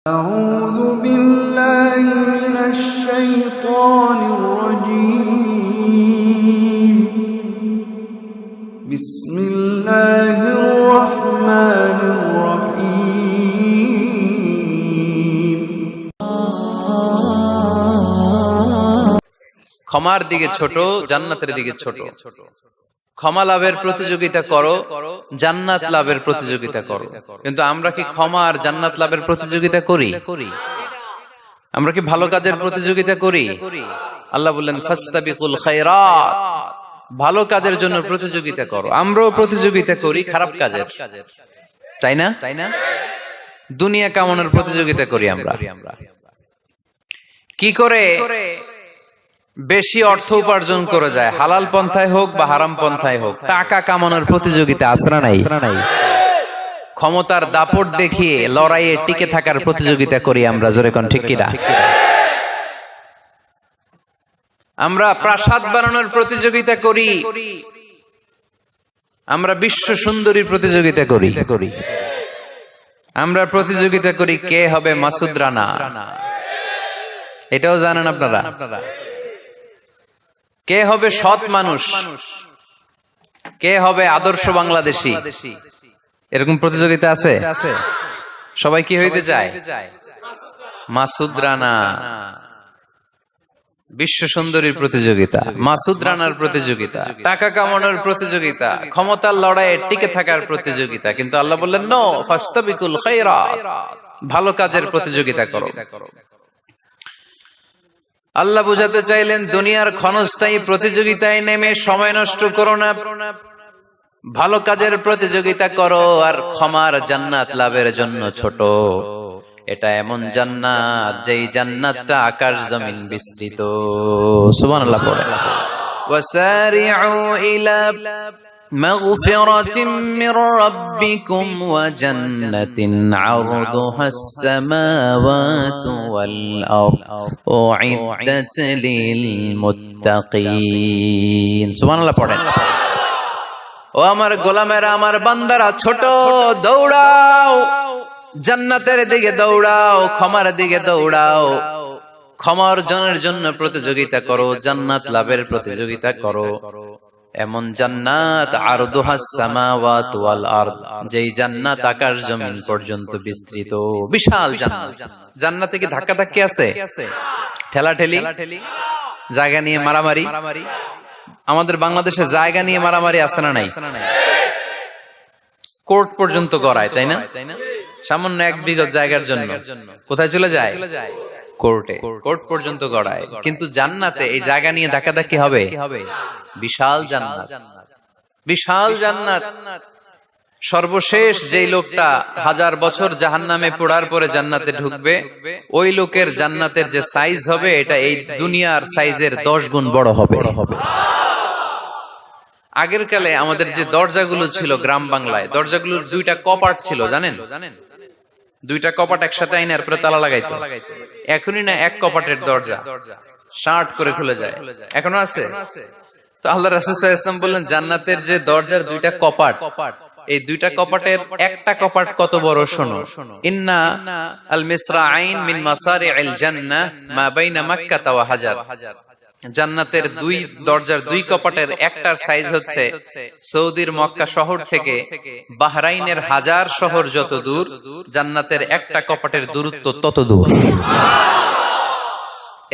أعوذ بالله من الشيطان الرجيم بسم الله الرحمن الرحيم ক্ষমার দিকে ছোট, জান্নাতের দিকে ছোট। ক্ষমা লাভের প্রতিযোগিতা করো, জান্নাত লাভের প্রতিযোগিতা করো। কিন্তু আমরা কি ক্ষমা আর জান্নাত লাভের প্রতিযোগিতা করি? আমরা কি ভালো কাজের প্রতিযোগিতা করি? আল্লাহ বললেন ফাস্তাবিকুল খায়রাত, ভালো কাজের জন্য প্রতিযোগিতা করো। আমরাও প্রতিযোগিতা করি খারাপ কাজের, তাই না? দুনিয়া কামানোর প্রতিযোগিতা করি আমরা। কি করে বেশি অর্থ উপার্জন করে যায়, হালাল পন্থায় হোক বা হারাম পন্থায় হোক, টাকা কামানোর প্রতিযোগিতা আসরা নাই। ক্ষমতার দাপট দেখিয়ে লড়াইয়ে টিকে থাকার প্রতিযোগিতা করি আমরা, জোরে কোন ঠিক কিনা? আমরা প্রাসাদ বানানোর প্রতিযোগিতা করি, আমরা বিশ্ব সুন্দরীর প্রতিযোগিতা করি, আমরা প্রতিযোগিতা করি কে হবে মাসুদ রানা। এটাও জানেন আপনারা? কে হবে সৎ মানুষ, কে হবে আদর্শ বাংলাদেশী, এরকম প্রতিযোগিতা আছে। সবাই কি হইতে চায়? মাসুদ রানা। বিশ্ব সুন্দরীর প্রতিযোগিতা, মাসুদ রানার প্রতিযোগিতা, টাকা কামানোর প্রতিযোগিতা, ক্ষমতার লড়াইয়ে টিকে থাকার প্রতিযোগিতা। কিন্তু আল্লাহ বললেন নো, ফাস্তাবিকুল খায়রাত, ভালো কাজের প্রতিযোগিতা করো। আল্লাহ বুঝাতে চাইলেন দুনিয়ার ক্ষণস্থায়ী প্রতিযোগিতায় নেমে সময় নষ্ট করো না, ভালো কাজের প্রতিযোগিতা করো। আর ক্ষমার জান্নাত লাভের জন্য ছোট। এটা এমন জান্নাত যেই জান্নাতটা আকাশ জমিন বিস্তৃত। সুবহানাল্লাহ পড়ে। ওয়াসারিউ ইলা মাগফিরাতিন মির রাব্বিকুম ওয়া জান্নাতিন আরদুহাস সামাওয়াতু ওয়াল আরদ উইদ্দাত লিল মুত্তাকিন। সুবহানাল্লাহ পড়েন। ও আমার গোলামেরা, আমার বান্দারা, ছোট দৌড়াও, জান্নাতের দিকে দৌড়াও, ক্ষমার দিকে দৌড়াও। ক্ষমা অর্জনের জন্য প্রতিযোগিতা করো, জান্নাত লাভের প্রতিযোগিতা করো। এমন জান্নাত আরদুহাস সামাওয়াতু ওয়াল আরদ, যেই জান্নাত আকাশ জমিন পর্যন্ত বিস্তৃত, বিশাল জান্নাত। জান্নাতে কি ধাক্কা ধাক্কি আছে? ঠেলাঠেলি, জায়গা নিয়ে মারামারি? আমাদের বাংলাদেশে জায়গা নিয়ে মারামারি আছে না নাই? কোর্ট পর্যন্ত গড়ায়, তাই না? সামান্য 1 বিঘা জায়গার জন্য কোথায় চলে যায়? কোর্টে। কোর্ট পর্যন্ত গড়ায়। কিন্তু জান্নাতে এই জায়গা নিয়ে ধাক্কাধাক্কি হবে? বিশাল জান্নাত, বিশাল জান্নাত। সর্বশেষ যেই লোকটা 1000 বছর জাহান্নামে পোড়ার পরে জান্নাতে ঢুকবে, ওই লোকের জান্নাতের যে সাইজ হবে, এটা এই দুনিয়ার সাইজের 10 গুণ বড় হবে। আগের কালে আমাদের যে দরজাগুলো ছিল গ্রাম বাংলায়, দরজাগুলোর 2টা কপাট ছিল, জানেন? 2টা কপাট একসাথে আইনার পরে তালা লাগাইতো। এখনই না 1 কপাটের দরজা শার্ট করে খুলে যায়। এখনো আছে? তো আল্লাহ রাসূল সাল্লাল্লাহু আলাইহি ওয়াসাল্লাম বললেন জান্নাতের যে দরজার 2টা কপাট, এই 2টা কপাটের একটা কপাট কত বড় শোনো। ইন্না আল মিসরাআইন মিন মাসারি'আল জান্নাহ মা বাইনা মাক্কাহ ওয়া হাজার। জান্নাতের 2 দরজার 2 কপাটের একটার সাইজ হচ্ছে সৌদির মক্কা শহর থেকে বাহরাইনের হাজার শহর যত দূর, জান্নাতের একটা কপাটের দূরত্ব তত দূর।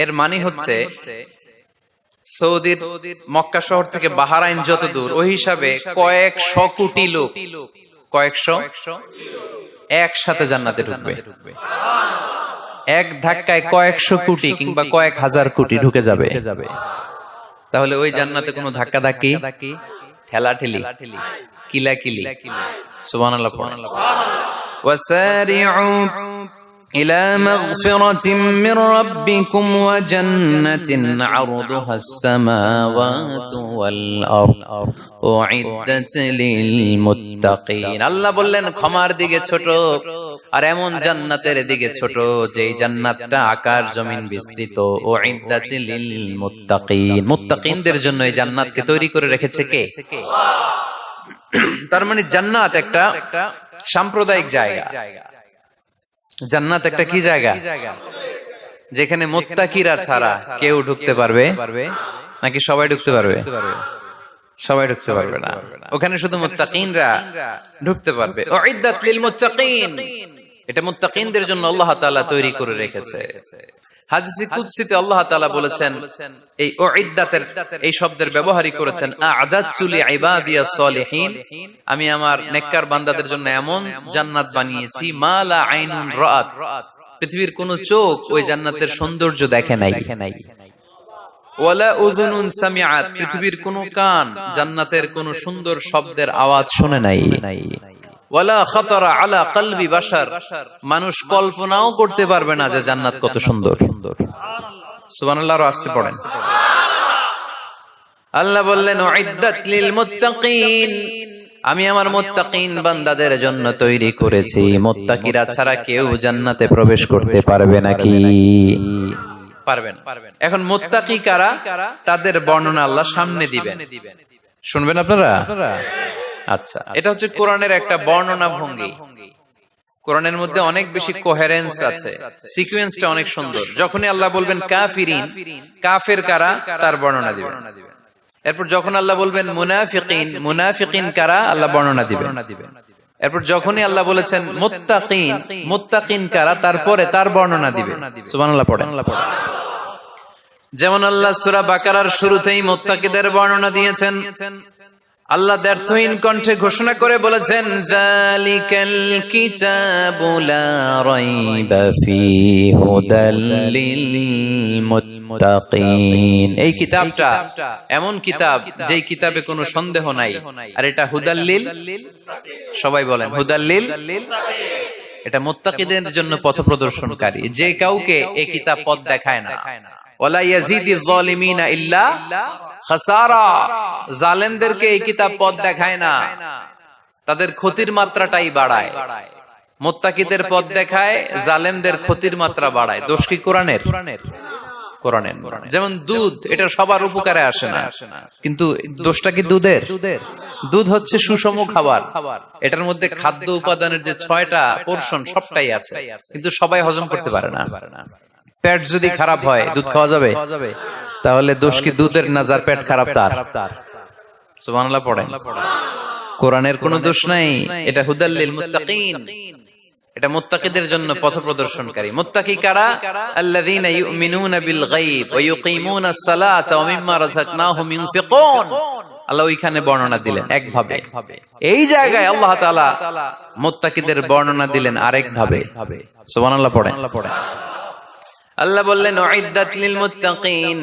এর মানে হচ্ছে সৌদির মক্কা শহর থেকে বাহরাইন যত দূর, ওই হিসাবে কয়েকশো কোটি লোক, কয়েকশো একসাথে জান্নাতে ঢুকবে। এক ধাক্কায় কয়েকশো কোটি কিংবা কয়েক হাজার কোটি ঢুকে যাবে। তাহলে ওই জান্নাতে কোনো ধাক্কা ধাক্কি, ঠেলাঠেলি, কিলাকিলি। সুবহানাল্লাহ। ওয়াসারিউ ইলা মাগফিরাতিন মির রাব্বিকুম ওয়া জান্নাতিন আরদুহাস সামাওয়াতু ওয়াল আরদ উইদ্দাত লিল মুত্তাকিন। আল্লাহ বললেন ক্ষমার দিকে ছোট, আর এমন জান্নাতের দিকে ছোট যেই জান্নাতটা আকাশ জমিন বিস্তৃত। উইদ্দাত লিল মুত্তাকিন, মুত্তাকিনদের জন্য এই জান্নাতকে তৈরি করে রেখেছে কে? তার মানে জান্নাত একটা সাম্প্রদায়িক জায়গা। জান্নাত একটা কি জায়গা যেখানে মুত্তাকিরা ছাড়া কেউ ঢুকতে পারবে নাকি সবাই ঢুকতে পারবে? সবাই ঢুকতে পারবে না, ওখানে শুধু মুত্তাকিনরা ঢুকতে পারবে। উইদ্দাত লিল মুত্তাকিন, এটা মুত্তাকিনদের জন্য আল্লাহ তাআলা তৈরি করে রেখেছে। হাদিসে কুদসিতে আল্লাহ তাআলা বলেছেন, এই উইদ্দাতের এই শব্দের ব্যবহারই করেছেন আ'দাতু লিইবাদিয়াস সালিহিন, আমি আমার নেককার বান্দাদের জন্য এমন জান্নাত বানিয়েছি মা লা আইনুন রাআত, পৃথিবীর কোন চোখ ওই জান্নাতের সৌন্দর্য দেখে নাই, ওয়ালা উযুনুন সামিআত, পৃথিবীর কোন কান জান্নাতের কোন সুন্দর শব্দের আওয়াজ শুনে নাই, ওয়ালা খাতারা আলা কলবি বাশার, মানুষ কল্পনাও করতে পারবে না যে জান্নাত কত সুন্দর। সুবহানাল্লাহ, আর আস্তে পড়েন। আল্লাহ বললেন উইদ্দাত লিল মুত্তাকিন, আমি আমার মুত্তাকিন বান্দাদের জন্য তৈরি করেছি। মুত্তাকিরা ছাড়া কেউ জান্নাতে প্রবেশ করতে পারবে নাকি? পারবেন। এখন মুত্তাকি কারা তাদের বর্ণনা আল্লাহ সামনে দিবেন, শুনবেন আপনারা। আচ্ছা, এটা হচ্ছে কোরআনের একটা বর্ণনা ভঙ্গি। কোরআনের মধ্যে অনেক বেশি কোহেরেন্স আছে, সিকোয়েন্সটা অনেক সুন্দর। যখনই আল্লাহ বলবেন কাফিরিন, কাফের কারা তার বর্ণনা দিবেন। এরপর যখন আল্লাহ বলবেন মুনাফিকিন, মুনাফিকিন কারা আল্লাহ বর্ণনা দিবেন। এরপর যখনই আল্লাহ বলেছেন মুত্তাকিন, মুত্তাকিন কারা তারপরে তার বর্ণনা দিবেন। সুবহানাল্লাহ পড়েন। যেমন আল্লাহ সূরা বাকারার শুরুতেই মুত্তাকিদের বর্ণনা দিয়েছেন। আল্লাহ দ্ব্যর্থহীন কণ্ঠে ঘোষণা করে বলেছেন যালিকাল কিতাবু লা রাইবা ফীহি হুদাল লিল মুত্তাকিন, এই কিতাবটা এমন কিতাব যেই কিতাবে কোনো সন্দেহ নাই, আর এটা হুদাল লিল, সবাই বলেন হুদাল লিল, এটা মুত্তাকিদের জন্য পথ প্রদর্শনকারী। যে কাউকে এই কিতাব পথ দেখায় না। ওয়ালা ইয়াজিদিজ যালিমিনা ইল্লা খাসারা, জালেমদেরকে এই কিতাব পথ দেখায় না, তাদের ক্ষতির মাত্রাটাই বাড়ায়। মুত্তাকিদের পথ দেখায়, জালেমদের ক্ষতির মাত্রা বাড়ায়। দোষ কি কোরআনের? কোরআনের। যেমন দুধ, এটা সবার উপকারে আসে না, কিন্তু দোষটা কি দুধের? দুধ হচ্ছে সুষম খাবার, এটার মধ্যে খাদ্য উপাদানের যে 6টা পোরশন সবটাই আছে, কিন্তু সবাই হজম করতে পারে না। পেট যদি খারাপ হয় দুধ খাওয়া যাবে? তাহলে দোষ কি দুধের না যার পেট খারাপ তার? সুবহানাল্লাহ পড়েন। কোরআনের কোনো দোষ নাই, এটা হুদাল লিল মুত্তাকিন, এটা মুত্তাকিদের জন্য পথ প্রদর্শনকারী। মুত্তাকি কারা? আল্লাযীনা ইউমিনুনা বিল গায়ব ওয়া ইউকিমুনাস সালাতা ওয়া মিম্মা রাযাকনাহুম ইউনফিকুন। আল্লাহ ওইখানে বর্ণনা দিলেন একভাবে, এই জায়গায় আল্লাহ তাআলা মুত্তাকিদের বর্ণনা দিলেন আরেক ভাবে। সুবহানাল্লাহ পড়েন। আল্লাহ বললেন উইদ্দাত লিল মুত্তাকিন,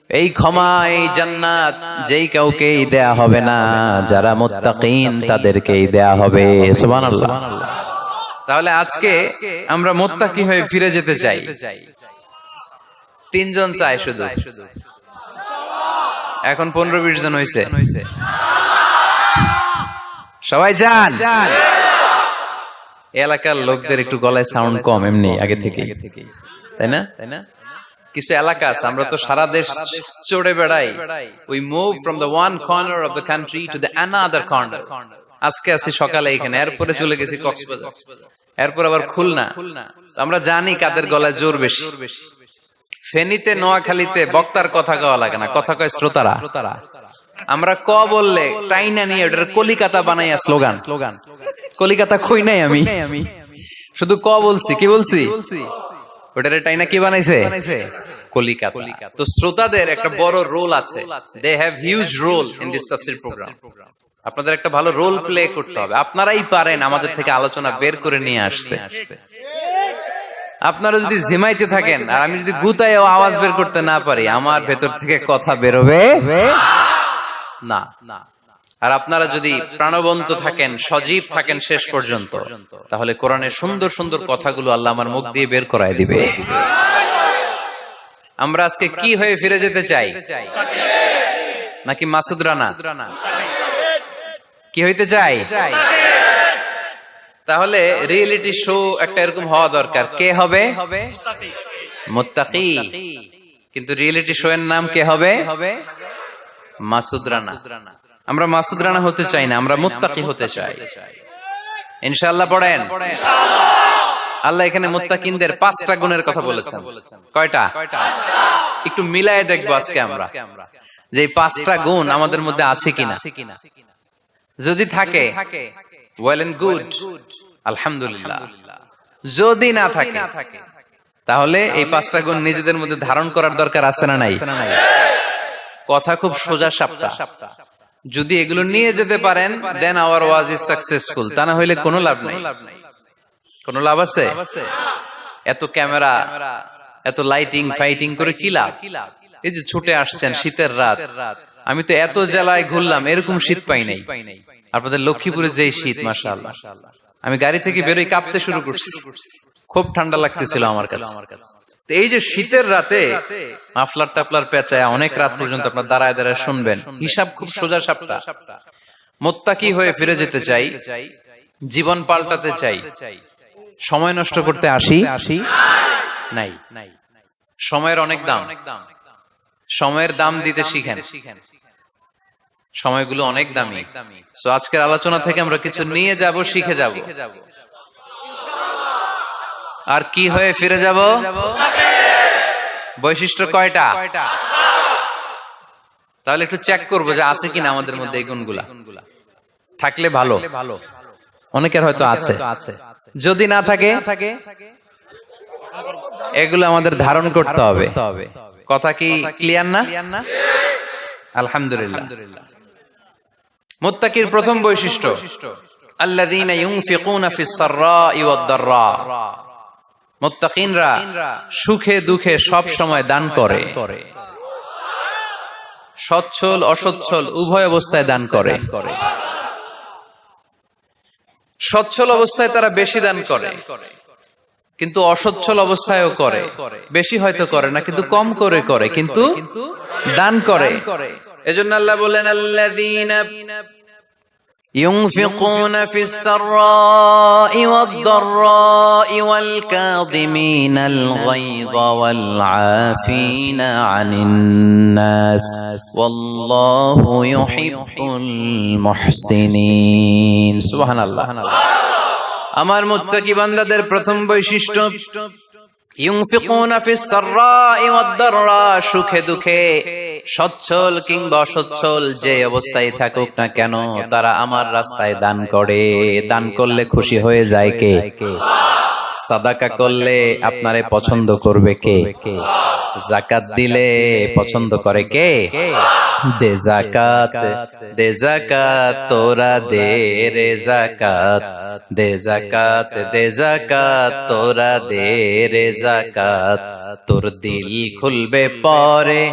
এই ক্ষমা, এই জান্নাত যেই কাউকেই দেয়া হবে না, যারা মুত্তাকিন তাদেরকেই দেয়া হবে। সুবহানাল্লাহ। তাহলে আজকে আমরা মুত্তাকি হয়ে ফিরে যেতে চাই। 3 জন চাই শুধু, এখন 15-20 জন হইছে। সবাই যান। এলাকার লোকদের একটু গলায় সাউন্ড কম এমনি আগে থেকে, তাই না? কিছু এলাকা আছে, আমরা তো সারা দেশ চড়ে বেড়াই। We move from the one corner of the country to the another corner. আজকে আছি সকালে এখানে, এরপরে চলে গেছি কক্সবাজার, এরপর আবার খুলনা। আমরা জানি কাদের গলায় জোর বেশি। ফেনীতে, নোয়াখালীতে বক্তার কথা কওয়া লাগে না, কথা কয় শ্রোতারা। আমরা ক বললে টাইনা নিয়ে ওটার কলিকাতা বানাইয়া স্লোগান। কলিকাতা কই নাই আমি, শুধু ক বলছি। কি বলছি? ওটার টাইনা কি বানাইছে? কলিকাতা। তো শ্রোতাদের একটা বড় রোল আছে, they have huge role in this তাফসীর প্রোগ্রাম। আপনাদের একটা ভালো রোল প্লে করতে হবে। আপনারাই পারেন আমাদের থেকে আলোচনা বের করে নিয়ে আসতে। আপনারা যদি জিমাইতে থাকেন আর আমি যদি গুতায়ও আওয়াজ বের করতে না পারি, আমার ভেতর থেকে কথা বেরোবে না। আর আপনারা যদি প্রাণবন্ত থাকেন, সজীব থাকেন শেষ পর্যন্ত, তাহলে কোরআনের সুন্দর সুন্দর কথাগুলো আল্লাহ আমার মুখ দিয়ে বের করায় দিবে। আমরা আজকে কি হয়ে ফিরে যেতে চাই? নাকি মাসুদ রানা? কি হইতে চাই? তাহলে রিয়েলিটি শো একটা এরকম হওয়া দরকার। কে হবে? মুত্তাকি। কিন্তু রিয়েলিটি শো এর নাম কে হবে? মাসুদ রানা। আমরা মাসুদ রানা হতে চাই না, আমরা মুত্তাকি হতে চাই। ইনশাআল্লাহ পড়েন। আল্লাহ এখানে মুত্তাকিনদের 5টা গুণের কথা বলেছেন। কয়টা? একটু মিলায়ে দেখবো আজকে আমরা যে এই 5টা গুণ আমাদের মধ্যে আছে কিনা। যদি থাকে ওয়েল এন্ড গুড, আলহামদুলিল্লাহ। যদি না থাকে তাহলে এই 5টা গুণ নিজেদের মধ্যে ধারণ করার দরকার আছে না নাই? কথা খুব সোজা সাপটা। যদি এগুলো নিয়ে যেতে পারেন দেন আওয়ার ওয়াজ ইজ সাকসেসফুল, তা না হইলে কোনো লাভ নাই। কোনো লাভ আছে? এত ক্যামেরা, এত লাইটিং ফাইটিং করে কি লাভ? এই যে ছুটে আসছেন শীতের রাত, আমি তো এত জেলায় ঘুরলাম, এরকম শীত পাই নাই। আপনাদের লক্ষ্মীপুরে যে শীত, মাশাআল্লাহ, আমি গাড়ি থেকে বেরোই কাঁপতে শুরু করছি, খুব ঠান্ডা লাগতেছিল আমার কাছে। এই যে শীতের রাতে মাফলার টাফলার পেঁচায় অনেক রাত পর্যন্ত আপনার দাঁড়ায় দাঁড়ায় শুনবেন, হিসাব খুব সোজা সাপটা। মুত্তাকি হয়ে ফিরে যেতে চাই, জীবন পাল্টাতে চাই, সময় নষ্ট করতে আসি নাই। সময়ের অনেক দাম, সময়ের দাম দিতে শিখেন। সময়গুলো অনেক দামি। সো আজকের আলোচনা থেকে আমরা কিছু নিয়ে যাব, শিখে যাব, আর কি হয়ে ফিরে যাব? বৈশিষ্ট্য কয়টা? তাহলে একটু চেক করবো যে আছে কিনা আমাদের মধ্যে এই গুণগুলা। থাকলে ভালো, অনেকের হয়তো আছে। যদি না থাকে এগুলো আমাদের ধারণ করতে হবে। কথা কি ক্লিয়ার না? আলহামদুলিল্লাহ। মুত্তাকির প্রথম বৈশিষ্ট্য আল্লাযীনা ইউনফিকুনা ফিস সাররাই ওয়াদ দাররা। মুত্তাকিনরা সুখে দুঃখে সব সময় দান করে, সচ্ছল অসচ্ছল উভয় অবস্থায় দান করে। সচ্ছল অবস্থায় তারা বেশি দান করে, কিন্তু অসচ্ছল অবস্থায়ও করে। বেশি হয়তো করে না, কিন্তু কম করে করে, কিন্তু দান করে। এজন্য আল্লাহ বলেন আল্লাযীনা ينفقون في السراء والضراء والكاظمين الغيظ والعافين عن الناس والله يحب المحسنين سبحان الله। আমার মুত্তাকি বান্দাদের প্রথম বৈশিষ্ট্য ইউনফিকুনা ফিস সাররাই ওয়াদ দাররা, সুখে দুঃখে সচ্ছল কিংবা অসচ্ছল যে অবস্থায় থাকুক না কেন তারা আমার রাস্তায় দান করে। দান করলে খুশি হয়ে যায় কে? সাদাকা করলে আপনারে পছন্দ করবে কে? যাকাত দিলে পছন্দ করে কে? দে যাকাত, দে যাকাত তোরা দে রে যাকাত, দে যাকাত, দে যাকাত তোরা দে রে যাকাত। তোর দিল খুলবে পরে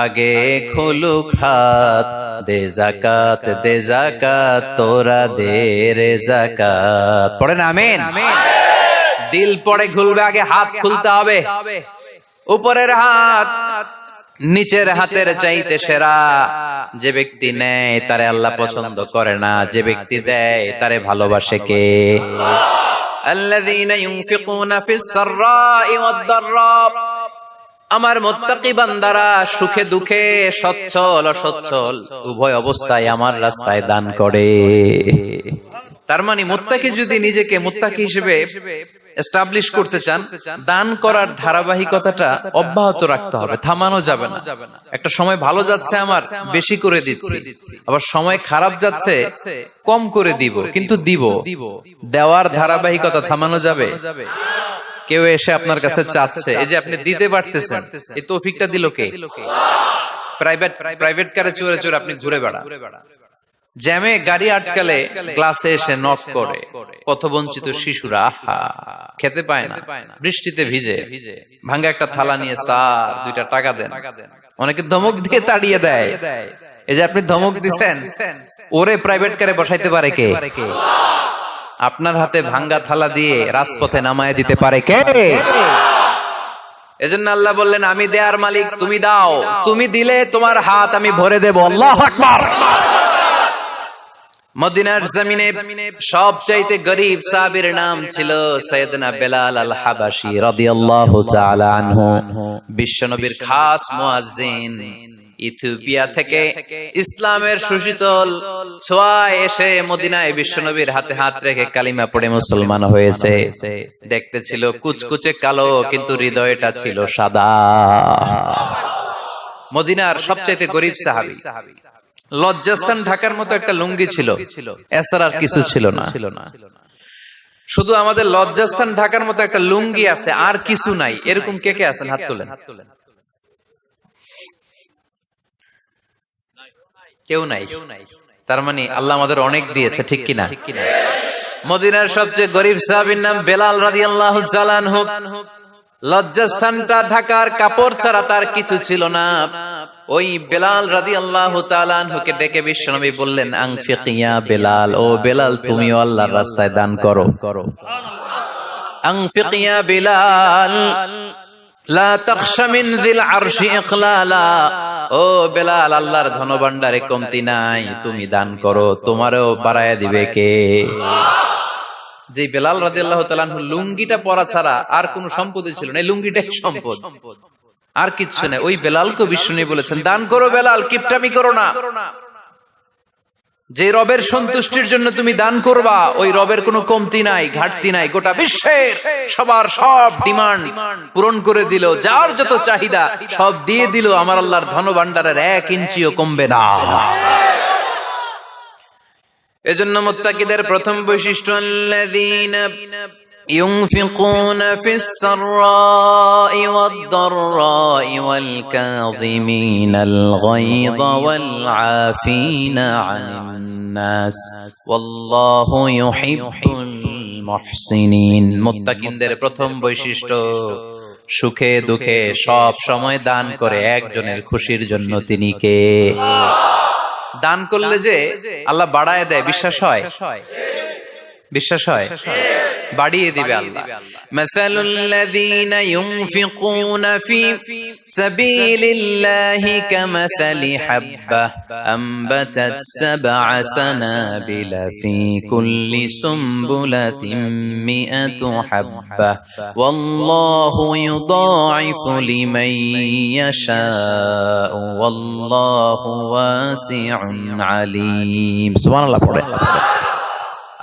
আগে খুলুক হাত, দে যাকাত, দে যাকাত তোরা দে রে যাকাত। পড়েন আমিন। দিল পরে খুলবে, আগে হাত খুলতে হবে। উপরের হাত নিচের হাতের চাইতে সেরা। যে ব্যক্তি নেয় তারে আল্লাহ পছন্দ করে না, যে ব্যক্তি দেয় তারে ভালোবাসে কে? আল্লাযীনা ইউনফিকুনা ফিস সাররাই ওয়াদ দাররা। আমার মুত্তাকি বান্দারা সুখে দুঃখে সচ্ছল অসচ্ছল উভয় অবস্থায় আমার রাস্তায় দান করে। তার মানে মুত্তাকি যদি নিজেকে মুত্তাকি হিসেবে এস্টাবলিশ করতে চান, দান করার ধারাবাহিকতাটা অব্যাহত রাখতে হবে, থামানো যাবে না। একটা সময় ভালো যাচ্ছে আমার, বেশি করে দিচ্ছি, আবার সময় খারাপ যাচ্ছে, কম করে দিব, কিন্তু দিব। দেওয়ার ধারাবাহিকতা থামানো যাবে? কেউ এসে আপনার কাছে চাচ্ছে, এই যে আপনি দিতে পারতেছেন, এই তৌফিকটা দিল কে? প্রাইভেট কারে চড়ে চড়ে আপনি ঘুরে বেড়ান, জ্যামে গাড়ি আটকালে ক্লাসে এসে নক করে, পথবঞ্চিত শিশুরা আহা খেতে পায় না, বৃষ্টিতে ভিজে, ভাঙ্গা একটা থালা নিয়ে স্যার 2টা টাকা দেন। অনেকে ধমক দিয়ে তাড়িয়ে দেয়। এই যে আপনি ধমক দিছেন, ওরে প্রাইভেট কারে বসাইতে পারে কে? আপনার হাতে ভাঙ্গা থালা দিয়ে রাজপথে নামায় দিতে পারে কে? এজন্য আল্লাহ বললেন আমি দেয়ার মালিক, তুমি দাও, তুমি দিলে তোমার হাত আমি ভরে দেব। আল্লাহু আকবার। মদিনার জমিনে সবচাইতে গরীব সাহাবীর নাম ছিল সাইয়েদনা বেলাল আল হাবাশী রাদিয়াল্লাহু তাআলা আনহু। বিশ্বনবীর খাস মুয়াজ্জিন, ইথিওপিয়া থেকে ইসলামের সুশীতল ছোঁয়ায় এসে মদিনায় বিশ্বনবীর হাতে হাত রেখে কালিমা পড়ে মুসলমান হয়েছে। দেখতে ছিল কুচকুচে কালো, কিন্তু হৃদয়টা ছিল সাদা। মদিনার সবচাইতে গরিব সাহাবী, লজ্জাস্থান ঢাকার মতো একটা লুঙ্গি ছিল, এছাড়া আর কিছু ছিল না। শুধু আমাদের লজ্জাস্থান ঢাকার মতো একটা লুঙ্গি আছে, আর কিছু নাই। এরকম কে কে আছেন? হাত তোলেন। কেউ নাই। তার মানে আল্লাহ আমাদের অনেক দিয়েছে, ঠিক কিনা? মদিনার সবচেয়ে গরিব সাহাবীর নাম বেলাল রাদিয়াল্লাহু তাআলা আনহু। লজ্জাস্থানটা ঢাকার কাপড় ছাড়া তার কিছু ছিল না। ওই বেলাল রাদিয়াল্লাহু তাআলা আনহুকে ডেকে বিশ্বনবী বললেন, আনফিক ইয়া বেলাল, ও বেলাল তুমিও আল্লাহর রাস্তায় দান করো। আনফিক ইয়া বেলাল লা তাখশা মিন যিল আরশি ইকলালা, ও বেলাল আল্লাহর ধনভাণ্ডারে কমতি নাই, তুমি দান করো, তোমারও বাড়ায়া দিবে কে? যে বেলাল রাদিয়াল্লাহু তাআলা আনহু লুঙ্গিটা পরা ছাড়া আর কোনো সম্পদ ছিল না, এই লুঙ্গিটাই সম্পদ, আর কিচ্ছু নেই। ওই বেলালকে বিষ্ণু বলেছেন, দান করো বেলাল, কিপটামি করো না। যে রবের সন্তুষ্টির জন্য তুমি দান করবা, ওই রবের কোনো কমতি নাই, ঘাটতি নাই। গোটা বিশ্বের সবার সব ডিমান্ড পূরণ করে দিল, যার যত চাহিদা সব দিয়ে দিল, আমার আল্লাহর ধনভাণ্ডারের 1 ইঞ্চিও কমবে না। এজন্য মুত্তাকিদের প্রথম বৈশিষ্ট্য, আল্লাযীনা ইউনফিকুনা ফিস সাররাই ওয়াদ দাররাই ওয়াল কাযিমিনাল গায়যা ওয়াল আফিনা আনিন নাস ওয়াল্লাহু ইউহিব্বুল মুহসিনিন। মুত্তাকিনদের প্রথম বৈশিষ্ট্য, সুখে দুঃখে সব সময় দান করে একজনের খুশির জন্য। তিনি কে? দান করলে যে আল্লাহ বাড়ায় দেয়, বিশ্বাস হয়? বিশ্বাস হয়? বাড়িয়ে দিবে আল্লাহ। মাসালুল লাযীনা ইউনফিকুনা ফি সাবিলিল্লাহি কামাসালি হাব্বা আমবাতাত সাবআ সানাবিলা ফি কুল্লি সুমবুলাতিন মিআতু হাব্বা ওয়াল্লাহু ইউদাঈফু লিমান ইয়াশাউ ওয়াল্লাহু ওয়াসিউন আলীম। সুবহানাল্লাহ পড়ে।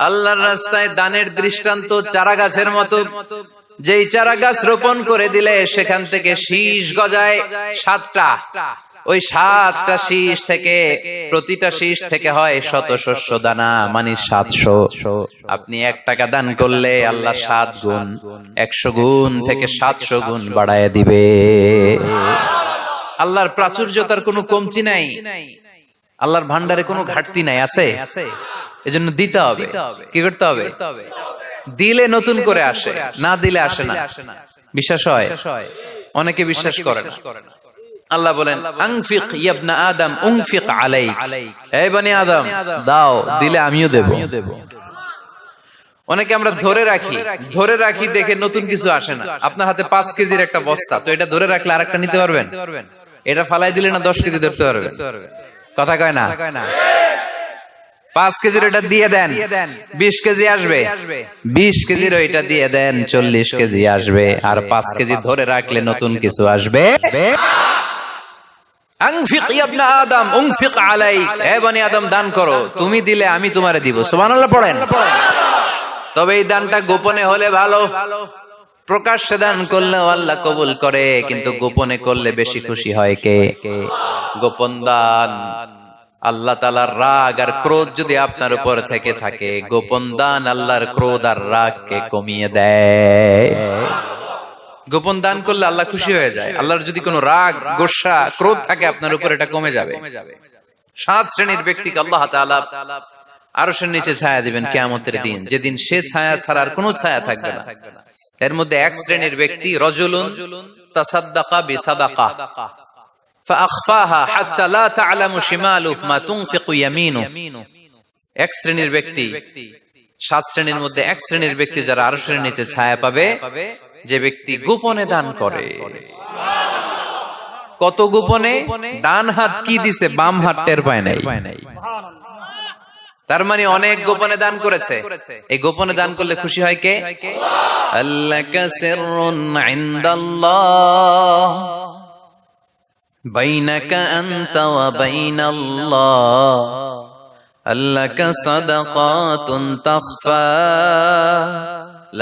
আল্লাহর রাস্তায় দানের দৃষ্টান্ত চারা গাছের মতো। যেই চারা গাছ রোপণ করে দিলে সেখান থেকে শীষ গজায় 7টা। ওই 7টা শীষ থেকে, প্রতিটা শীষ থেকে হয় শত শস্য দানা, মানে 700। আপনি 1 টাকা দান করলে আল্লাহ 7 গুণ, 100 গুণ থেকে 700 গুণ বাড়ায় দিবে। আল্লাহর প্রাচুর্যতার কোনো কমতি নাই, আল্লাহর ভান্ডারে কোনো ঘাটতি নাই। আছে? এজন্য দিতে হবে। কি করতে হবে? দিলে নতুন করে আসে, না দিলে আসে না। বিশ্বাস হয়? অনেকে বিশ্বাস করে না। আল্লাহ বলেন, আনফিক ইয়া ইবনা আদম উনফিক আলাইক, এই বনি আদম দাও, দিলে আমিও দেব। অনেকে আমরা ধরে রাখি দেখে নতুন কিছু আসে না। আপনার হাতে 5 কেজির একটা বস্তা, তো এটা ধরে রাখলে আরেকটা নিতে পারবেন? এটা ফালাই দিলে না 10 কেজি ধরতে পারবেন? কথা কয় না? 5 কেজির এটা দিয়ে দেন, 20 কেজি আসবে। 20 কেজির ওইটা দিয়ে দেন, 40 কেজি আসবে। আর 5 কেজি ধরে রাখলে নতুন কিছু আসবে। আনফিক ইয়া ইবনা আদম উনফিক আলাইক, হে বনি আদম দান করো, তুমি দিলে আমি তোমারে দিব। সুবহানাল্লাহ পড়েন। তবে এই দানটা গোপনে হলে ভালো, প্রকাশ্যে দান করলেও আল্লাহ কবুল করে, কিন্তু গোপনে করলে বেশি খুশি হয় কে? গোপন দান। আল্লাহ তাআলার রাগ আর ক্রোধ যদি আপনার উপর থেকে থাকে, গোপন দান আল্লাহর ক্রোধ আর রাগকে কমিয়ে দেয়। গোপন দান করলে আল্লাহ খুশি হয়ে যায়। আল্লাহর যদি কোনো রাগ, গোসা, ক্রোধ থাকে আপনার উপর, এটা কমে যাবে। 7 শ্রেণীর ব্যক্তিকে আল্লাহ তাআলা আরশের নিচে ছায়া দিবেন কিয়ামতের দিন, যেদিন সে ছায়া ছাড়া আর কোনো ছায়া থাকবে না। এর মধ্যে 1 শ্রেণীর ব্যক্তি, রজুলুন তাসাদ্দাকা বিসাদাকা ফাআখফাহা হাত্তা লা তা'লামু শিমালুহু মা তুনফিকু ইয়ামিনুহু। 1 শ্রেণীর ব্যক্তি, 7 শ্রেণীর মধ্যে 1 শ্রেণীর ব্যক্তি যারা আরশের নিচে ছায়া পাবে, যে ব্যক্তি গোপনে দান করে। কত গোপনে? ডান হাত কি দিছে, বাম হাত টের পায় নাই। তার মানে অনেক গোপনে দান করেছে। এই গোপনে দান করলে খুশি হয় কে? আল্লাকা সিররুন ইনদাল্লাহ, বাইনাকা আনতা ওয়া বাইনাল্লাহ আল্লাকা সাদাকাতুন তাখফা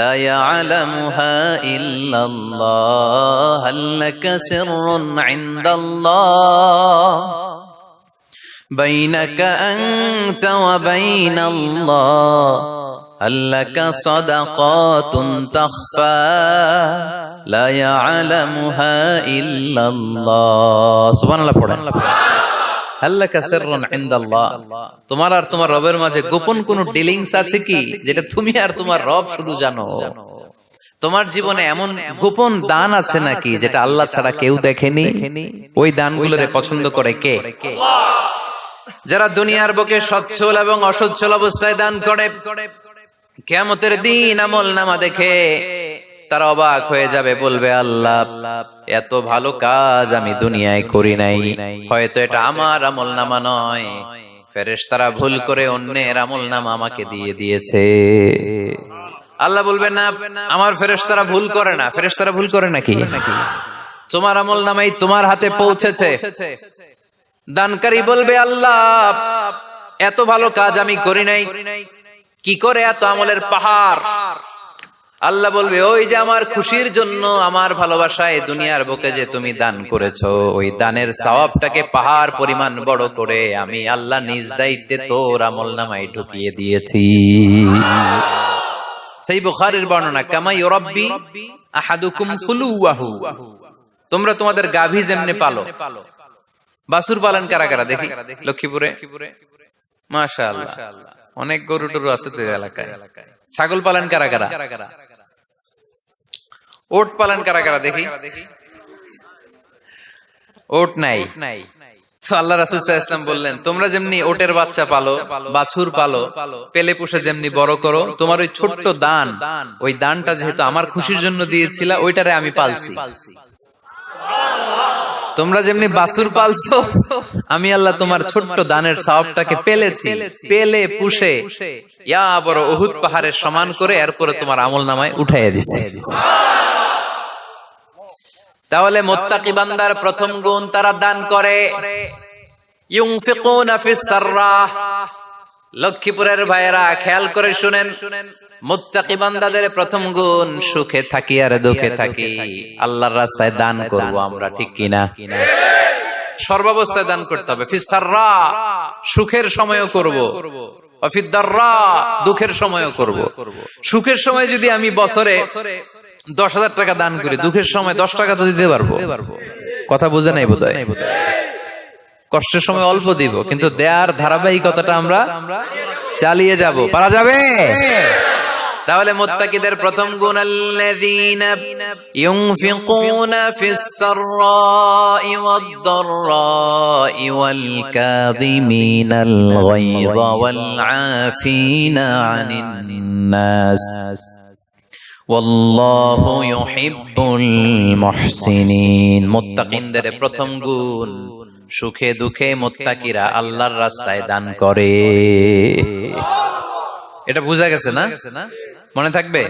লা ইয়ালামুহা ইল্লাল্লাহ আল্লাকা সিররুন ইনদাল্লাহ বাইনাকা আনতা ওয়া বাইনাল্লাহ আল্লাকা সাদাকাতুন তাখফা লা ইয়ালামুহা ইল্লাল্লাহ সুবহানাল্লাহ পড়েন আল্লাকা সিররুন ইনদাল্লাহ তোমার আর তোমার রবের মাঝে গোপন কোন ডিলিংস আছে কি যেটা তুমি আর তোমার রব শুধু জানো তোমার জীবনে এমন গোপন দান আছে নাকি যেটা আল্লাহ ছাড়া কেউ দেখেনি ওই দানগুলোরে পছন্দ করে কে যারা দুনিয়ার বুকে সচ্ছল এবং অসচ্ছল অবস্থায় দান করে কিয়ামতের দিন আমলনামা দেখে তারা অবাক হয়ে যাবে বলবে আল্লাহ এত ভালো কাজ আমি দুনিয়ায় করি নাই হয়তো এটা আমার আমলনামা নয় ফেরেশতারা ভুল করে অন্যের আমলনামা আমাকে দিয়ে দিয়েছে আল্লাহ বলবে না আমার ফেরেশতারা ভুল করে না ফেরেশতারা ভুল করে নাকি তোমার আমলনামাই তোমার হাতে পৌঁছেছে দানকারী বলবে আল্লাহ এত ভালো কাজ আমি করি নাই কি করে এত আমলের পাহাড় আল্লাহ বলবে ওই যে আমার খুশির জন্য আমার ভালোবাসায় দুনিয়ার বুকে যে তুমি দান করেছো ওই দানের সওয়াবটাকে পাহাড় পরিমাণ বড় করে আমি আল্লাহ নিজ দায়িত্বে তোর আমলনামায় ঢুকিয়ে দিয়েছি সেই বুখারীর বর্ণনা কামা ইউরাব্বি আহাদুকুম ফুলুয়াহু তোমরা তোমাদের গাভী যেমনে পালো বাছুর পালন কারা কারা দেখি লক্ষ্মীপুরে মাশাআল্লাহ অনেক গরু টরু আছে তো এলাকায় ছাগল পালন কারা কারা ওট পালন কারা কারা দেখি ওট নাই তো আল্লাহ রাসূল সাল্লাল্লাহু আলাইহি ওয়াসাল্লাম বললেন তোমরা যেমনি ওটের বাচ্চা পালো বাছুর পালো পেলে পুষে যেমনি বড় করো তোমার ওই ছোট্ট দান ওই দানটা যেহেতু আমার খুশির জন্য দিয়েছিলা ওইটারে আমি পালছি তোমরা যেমনি বাছুর পালছো আমি আল্লাহ তোমার ছোট্ট দানের সওয়াবটাকে পেলেছি পেলে পুষে ইয়া বড় উহুদ পাহাড়ের সমান করে এরপরে তোমার আমলনামায় উঠাইয়া দিছি তাহলে মুত্তাকি বান্দার প্রথম গুণ তারা দান করে ইউনফিকুনা ফিস সাররাহ লক্ষ্মীপুরের ভাইয়েরা খেয়াল করে শুনেন মুত্তাকি বান্দাদের প্রথম গুণ সুখে থাকি আর দুঃখে থাকি আল্লাহর রাস্তায় দান করব আমরা ঠিক কিনা সর্বাবস্থায় দান করতে হবে ফিস সাররা সুখের সময়ও করব ওয়া ফিদ দাররা দুঃখের সময়ও করব সুখের সময় যদি আমি বছরে 10,000 টাকা দান করি দুঃখের সময় 10 টাকা তো দিতে পারবো কথা বুঝে নাই বোধহয় কষ্টের সময় অল্প দিব কিন্তু দেয়ার ধারাবাহিকতাটা আমরা চালিয়ে যাব পারা যাবে তাহলে মুত্তাকিদের প্রথম গুণ আল্লাযীনা ইউনফিকুনা ফিস সাররাই ওয়াদ দাররাই ওয়াল কাযিমিনাল গায়যা ওয়াল আফিনা আনিন নাস ওয়াল্লাহু ইউহিব্বুল মুহসিনিন মুত্তাকিনদের প্রথম গুণ সুখে দুঃখে মুত্তাকিরা আল্লাহর রাস্তায় দান করে এটা বোঝা গেছে না মনে থাকবে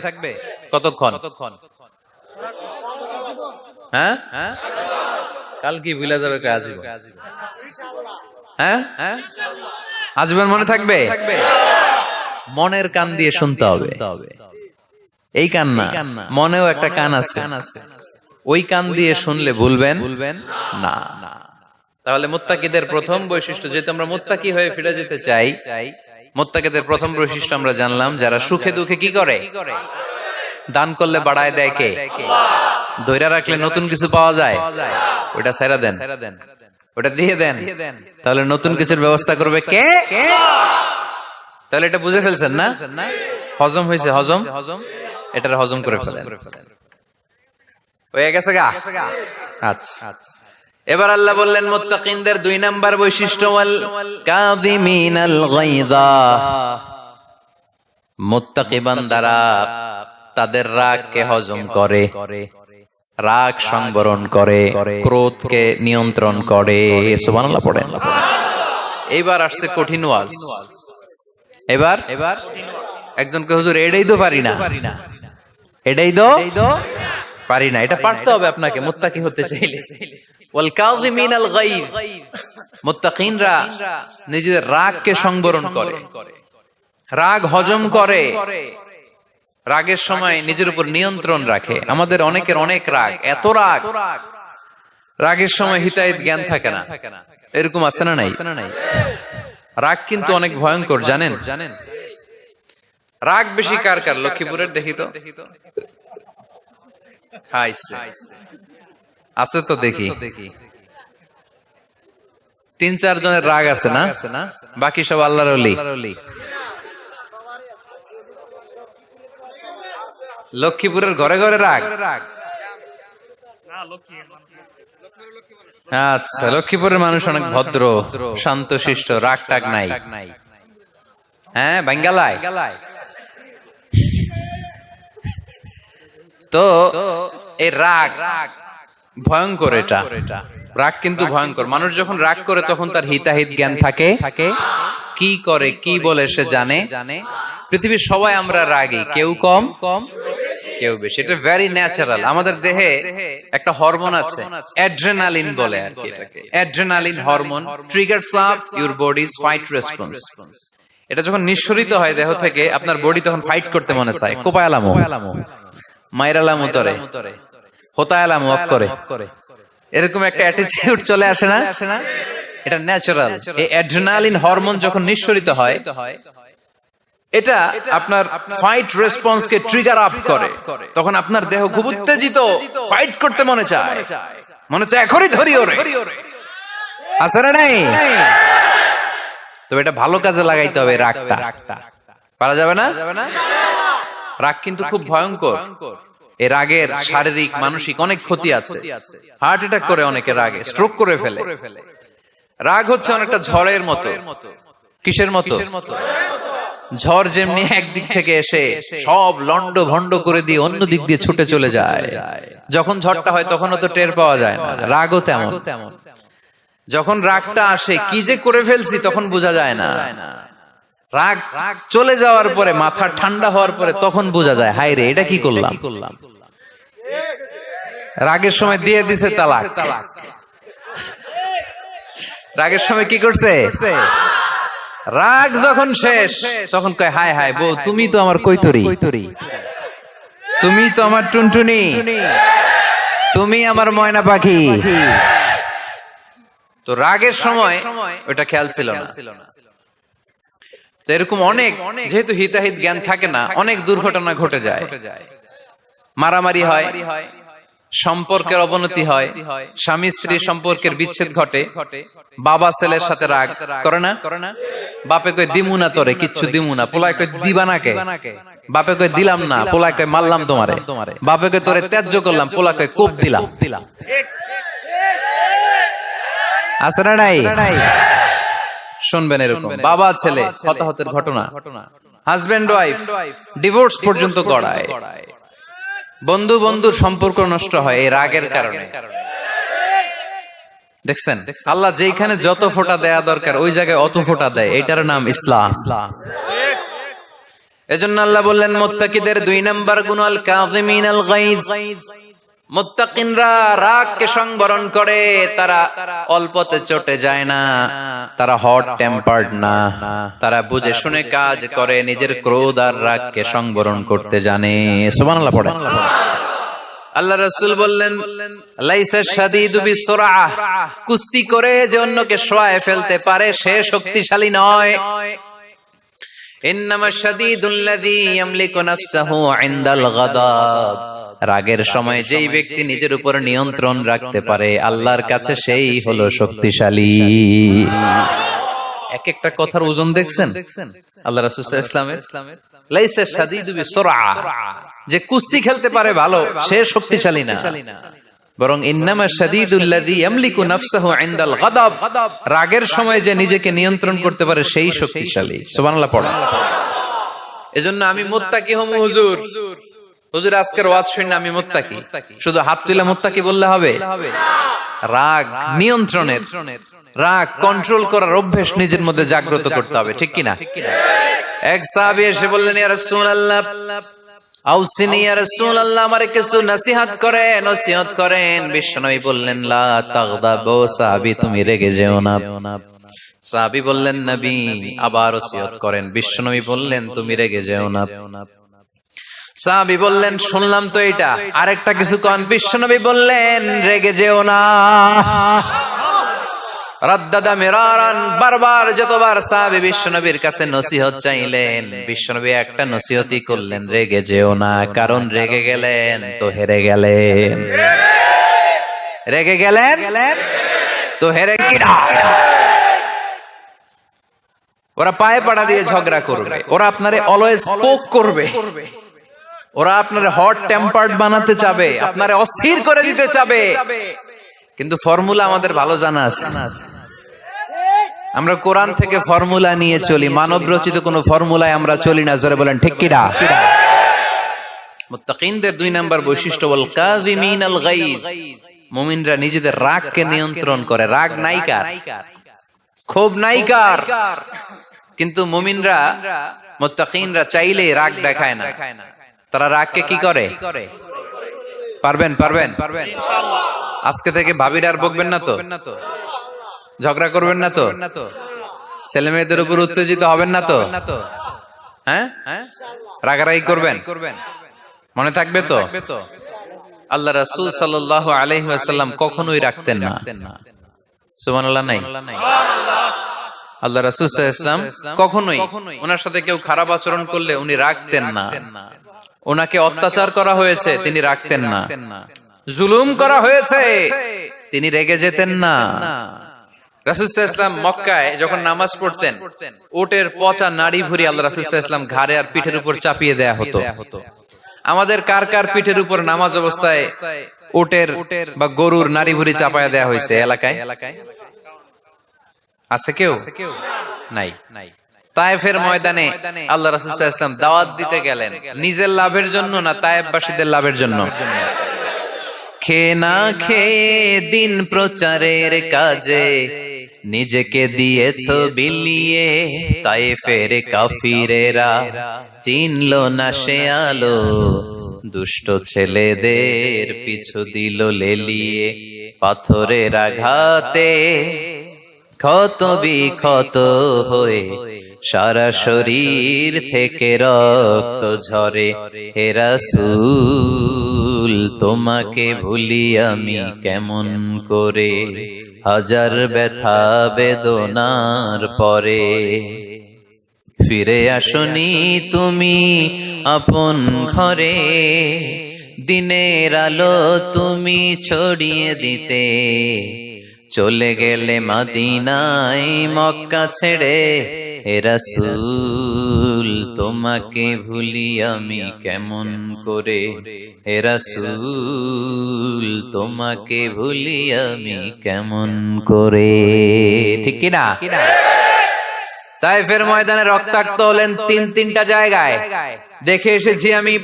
কতক্ষণ হ্যাঁ কাল কি ভুলে যাবে আজীবন হ্যাঁ আজীবন মনে থাকবে মনের কান দিয়ে শুনতে হবে এই কান না মনেও একটা কান আছে ওই কান দিয়ে শুনলে ভুলবেন না তাহলে মুত্তাকিদের প্রথম বৈশিষ্ট্য যেহেতু আমরা মুত্তাকি হয়ে ফিরে যেতে চাই মুত্তাকিদের প্রথম বৈশিষ্ট্য আমরা জানলাম যারা সুখে দুঃখে কি করে দান করলে বাড়ায় দেয় কে ধইরা রাখলে নতুন কিছু পাওয়া যায় ওটা ছেড়ে দেন ওটা দিয়ে দেন তাহলে নতুন কিছুর ব্যবস্থা করবে কে তাহলে এটা বুঝে ফেলছেন না হজম হয়েছে হজম এটার হজম করে ফেলেন হয়ে গেছে গা আচ্ছা এবার আল্লাহ বললেন মুত্তাকিনদের 2 নাম্বার বৈশিষ্ট্য ওয়াল কাযিমিনাল গায়যা মুত্তাকি বান্দারা তাদের রাগকে হজম করে রাগ সংবরণ করে ক্রোধকে নিয়ন্ত্রণ করে সুবহানাল্লাহ পড়েন এইবার আসছে কঠিন ওয়াজ এবার একজনকে হুজুর এটাই তো পারি না এটাই তো পারি না এটা পারতে হবে আপনাকে মুত্তাকি হতে চাইলে ওয়াল কাযিমিনাল গায়ব, মুত্তাকিনরা নিজেদের রাগকে সংবরণ করে, রাগ হজম করে, রাগের সময় নিজের উপর নিয়ন্ত্রণ রাখে। আমাদের অনেকের অনেক রাগ, এত রাগ, রাগের সময় হিতাহিত জ্ঞান থাকে না, এরকম আছে না নাই? রাগ কিন্তু অনেক ভয়ঙ্কর, জানেন? রাগ বেশি কার কার? লক্ষ্মীপুরের দেখি তো, খাইছে আছে তো দেখি, 3-4 জনের রাগ আছে না, বাকি সব আল্লাহর ওলি। লক্ষ্মীপুরের ঘরে ঘরে রাগ। আচ্ছা, লক্ষ্মীপুরের মানুষ অনেক ভদ্র, শান্ত শিষ্ট, রাগ টাগ নাই। হ্যাঁ, বাঙ্গালায় তো এই রাগ ভয়ঙ্কর। এটা রাগ কিন্তু ভয়ঙ্কর। মানুষ যখন রাগ করে তখন তার হিতাহিত জ্ঞান থাকে, কি করে কি বলে সে জানে। পৃথিবীর সবাই আমরা রাগী, কেউ কম কেউ বেশি, এটা ভেরি ন্যাচারাল। আমাদের দেহে একটা হরমোন আছে, অ্যাড্রেনালিন বলে আর কি এটাকে। Adrenaline hormone triggers up your bodies fight response. এটা যখন নিঃসরিত হয় দেহ থেকে, আপনার বডি তখন ফাইট করতে মনে চায়, কোপায়ালামো, মাইরালামো তরে, হোতায়ালামো অক করে, এরকম একটা অ্যাটিটিউড চলে আসে না? এটা ন্যাচারাল। এই অ্যাড্রেনালিন হরমোন যখন নিঃসরিত হয়, এটা আপনার ফাইট রেসপন্স কে ট্রিগার আপ করে। তখন আপনার দেহ খুব উত্তেজিত, ফাইট করতে মনে চায়, এখনই ধরি ওরে, আছে না নাই? তো এটা ভালো কাজে লাগাইতে হবে রাগটা, পারা যাবে না। রাগ কিন্তু খুব ভয়ঙ্কর। এই রাগের শারীরিক মানসিক অনেক ক্ষতি আছে। হার্ট অ্যাটাক করে অনেকে রাগে, স্ট্রোক করে ফেলে। রাগ হচ্ছে অনেকটা ঝড়ের মতো। কিসের মতো? ঝড় যেমনি একদিক থেকে এসে সব লন্ড ভন্ড করে দিয়ে অন্য দিক দিয়ে ছুটে চলে যায়, যখন ঝড়টা হয় তখনও তো টের পাওয়া যায় না। রাগও তেমন। যখন রাগটা আসে, কি যে করে ফেলছি তখন বোঝা যায় না। রাগ চলে যাওয়ার পরে, মাথা ঠান্ডা হওয়ার পরে তখন বোঝা যায়, হায় রে, এটা কি করলাম। রাগের সময় দিয়ে দিছে তালাক। রাগের সময় কি করছে? রাগ যখন শেষ তখন কয়, হায় হায় বউ, তুমি তো আমার কৈতরি, তুমি তো আমার টুনটুনি, তুমি আমার ময়না পাখি। তো রাগের সময় ওটা খেয়াল ছিল না। তো এরকম অনেক, যেহেতু হিতাহিত জ্ঞান থাকে না, অনেক দুর্ঘটনা ঘটে যায়। মারামারি হয়, সম্পর্কের অবনতি হয়, স্বামী স্ত্রীর সম্পর্কের বিচ্ছেদ ঘটে, বাবা ছেলের সাথে রাগ করে না, বাপে কয় দিমু না তোরে, কিচ্ছু দিমু না, পোলায় কয় দিবা না কে, বাপে কয় দিলাম না, পোলায় কয় মারলাম তোমারে, বাপে কয় তোরে ত্যায্য করলাম, পোলা কয় কোপ দিলাম। আছে না নাই? শুনবেন এরকম বাবা ছেলে হতাহতের ঘটনা, হাজবেন্ড ওয়াইফ ডিভোর্স পর্যন্ত গড়ায়, বন্ধু বন্ধুর সম্পর্ক নষ্ট হয় এই রাগের কারণে। দেখছেন, আল্লাহ যেখানে যত ফোঁটা দেয়া দরকার ওই জায়গায় অত ফোঁটা দেয়। এটার নাম ইসলাম। এজন্য আল্লাহ বললেন, মুত্তাকিদের 2 নাম্বার গুণ আল কাযিমিনাল গায়জ। মুত্তাকিনরা রাগকে সংবরণ করে, তারা অল্পতে চটে যায় না, তারা হট টেম্পার্ড না, তারা বুঝে শুনে কাজ করে, নিজের ক্রোধ আর রাগকে সংবরণ করতে জানে। সুবহানাল্লাহ পড়ে। আল্লাহ রাসূল বললেন, লাইসা শাদীদু বিসুরআহ, কুস্তি করে যে অন্যকে শোয়ায় ফেলতে পারে সে শক্তিশালী নয়। ইন্নামা শাদীদুল্লাযী ইয়ামলিকু নাফসাহু ইনদাল গাদাব, রাগের সময় যেই ব্যক্তি নিজের উপর নিয়ন্ত্রণ রাখতে পারে আল্লাহর কাছে সেই হলো শক্তিশালী। এক একটা কথার ওজন দেখছেন আল্লাহ রাসূল সাল্লাল্লাহু আলাইহি ওয়াসাল্লামের। লাইসা শাদীদু বিসুরআহ, যে কুস্তি খেলতে পারে ভালো সে শক্তিশালী না, বরং ইন্নামা শাদীদুল্লাযী ইয়ামলিকু নাফসাহু ইনদাল গাদাব, রাগের সময় যে নিজেকে নিয়ন্ত্রণ করতে পারে সেই শক্তিশালী। সুবহানাল্লাহ পড়া। এজন্য আমি মুত্তাকি হমু হুজুর, হুজুর আজকের ওয়াজ শুনে আমি মুত্তাকি, শুধু হাত তুলে মুত্তাকি বললে হবে? রাগ নিয়ন্ত্রণের, রাগ কন্ট্রোল করার অভ্যাস নিজের মধ্যে জাগ্রত করতে হবে, ঠিক কিনা? এক সাহাবী এসে বললেন, ইয়া রাসূলুল্লাহ, আউসিনি ইয়া রাসূলুল্লাহ, আমারে কিছু নসিহত করেন, নসিহত করেন। বিশ্বনবী বললেন, লা তাগদাবু, সাহাবী তুমি রেগে যেও না। সাহাবী বললেন, নবী আবার নসিহত করেন। বিশ্বনবী বললেন, তুমি রেগে যেও না। সাহাবী বললেন, শুনলাম তো এটা, আরেকটা কিছু কোন। বিশ্বনবী বললেন, রেগে যেও না। রাদ্দাদা মিরারান, বারবার যতবার সাহাবী বিশ্বনবীর কাছে নসিহত চাইলেন, বিশ্বনবী একটা নসিহতই করলেন, রেগে যেও না। কারণ রেগে গেলেন তো হেরে গেলেন, রেগে গেলেন তো হেরে কিনা। ওরা পায়ে পাড়া দিয়ে ঝগড়া করবে, ওরা আপনারে অলওয়েজ পোক করবে, ওরা আপনারে হট টেম্পার্ড বানাতে চাবে, আপনারে অস্থির করে দিতে চাবে। কিন্তু ফর্মুলা আমাদের ভালো জানা আছে। আমরা কোরআন থেকে ফর্মুলা নিয়ে চলি, মানব রচিত কোন ফর্মুলায় আমরা চলি না। জোরে বলেন ঠিক কিনা। মুত্তাকিনদের 2 নাম্বার বৈশিষ্ট্য, ওয়াল কাযিমিনাল গায়জ, মুমিনরা নিজেদের রাগকে নিয়ন্ত্রণ করে। রাগ নাইকার, ক্ষোভ নাইকার। কিন্তু মুমিনরা, মুত্তাকিনরা চাইলে রাগ দেখায় না। তারা রাগকে কি করে? পারবেন পারবেন ইনশাআল্লাহ। আজকে থেকে ভাবির আর বকবেন না তো, ঝগড়া করবেন না তো, ছেলে মেয়েদের উপর উত্তেজিত হবেন না তো, হ্যাঁ রাগারাগি করবেন, মনে থাকবে তো। আল্লাহ রাসূল সাল্লাল্লাহু আলাইহি ওয়াসাল্লাম কখনোই রাখতেন না। সুবহানাল্লাহ নাই? আল্লাহ রাসূল সাল্লাল্লাহু আলাইহি ওয়াসাল্লাম কখনোই, ওনার সাথে কেউ খারাপ আচরণ করলে উনি রাখতেন না। ওনাকে অত্যাচার করা হয়েছে, তিনি রাখতেন না। জুলুম করা হয়েছে, তিনি রেগে যেতেন না। রাসূল সাল্লাল্লাহু আলাইহি ওয়াসাল্লাম মক্কায় যখন নামাজ পড়তেন, উটের পচা নাড়ি ভুঁড়ি আল্লাহ রাসূল সাল্লাল্লাহু আলাইহি ওয়াসাল্লাম ঘাড়ে আর পিঠের উপর চাপিয়ে দেয়া হতো। আমাদের কার কার পিঠের উপর নামাজ অবস্থায় উটের বা গরুর নাড়ি ভুঁড়ি চাপায়া দেয়া হয়েছে এলাকায়? আছে কেউ? নাই। তায়েফের ময়দানে আল্লাহ রাসূল সাল্লাল্লাহু আলাইহি ওয়াসাল্লাম দাওয়াত দিতে গেলেন, নিজের লাভের জন্য না তায়েফবাসীদের লাভের জন্য? খেয়ে না খেয়ে দিন প্রচারের কাজে নিজেকে দিয়েছো বিলিয়ে, তায়েফের কাফিরেরা চিনলো না সে আলো, দুষ্ট ছেলেদের পিছু দিল লেলিয়ে, পাথরের আঘাতে ক্ষত বিক্ষত হয়ে সারা শরীর থেকে রক্ত ঝরে। হে রাসূল তোমাকে ভুলি আমি কেমন করে, হাজার ব্যথা বেদনার পরে। ফিরে আসনি তুমি আপন ঘরে, দিনের আলো তুমি ছড়িয়ে দিতে, চলে গেলে মদিনায় মক্কা ছেড়ে। হে রাসূল তোমাকে ভুলি আমি কেমন করে, হে রাসূল তোমাকে ভুলি আমি কেমন করে। ঠিক কি না? তায়েফের ময়দানে রক্তাক্ত হলেন 3টা জায়গায়, দেখে এসেছি আমি।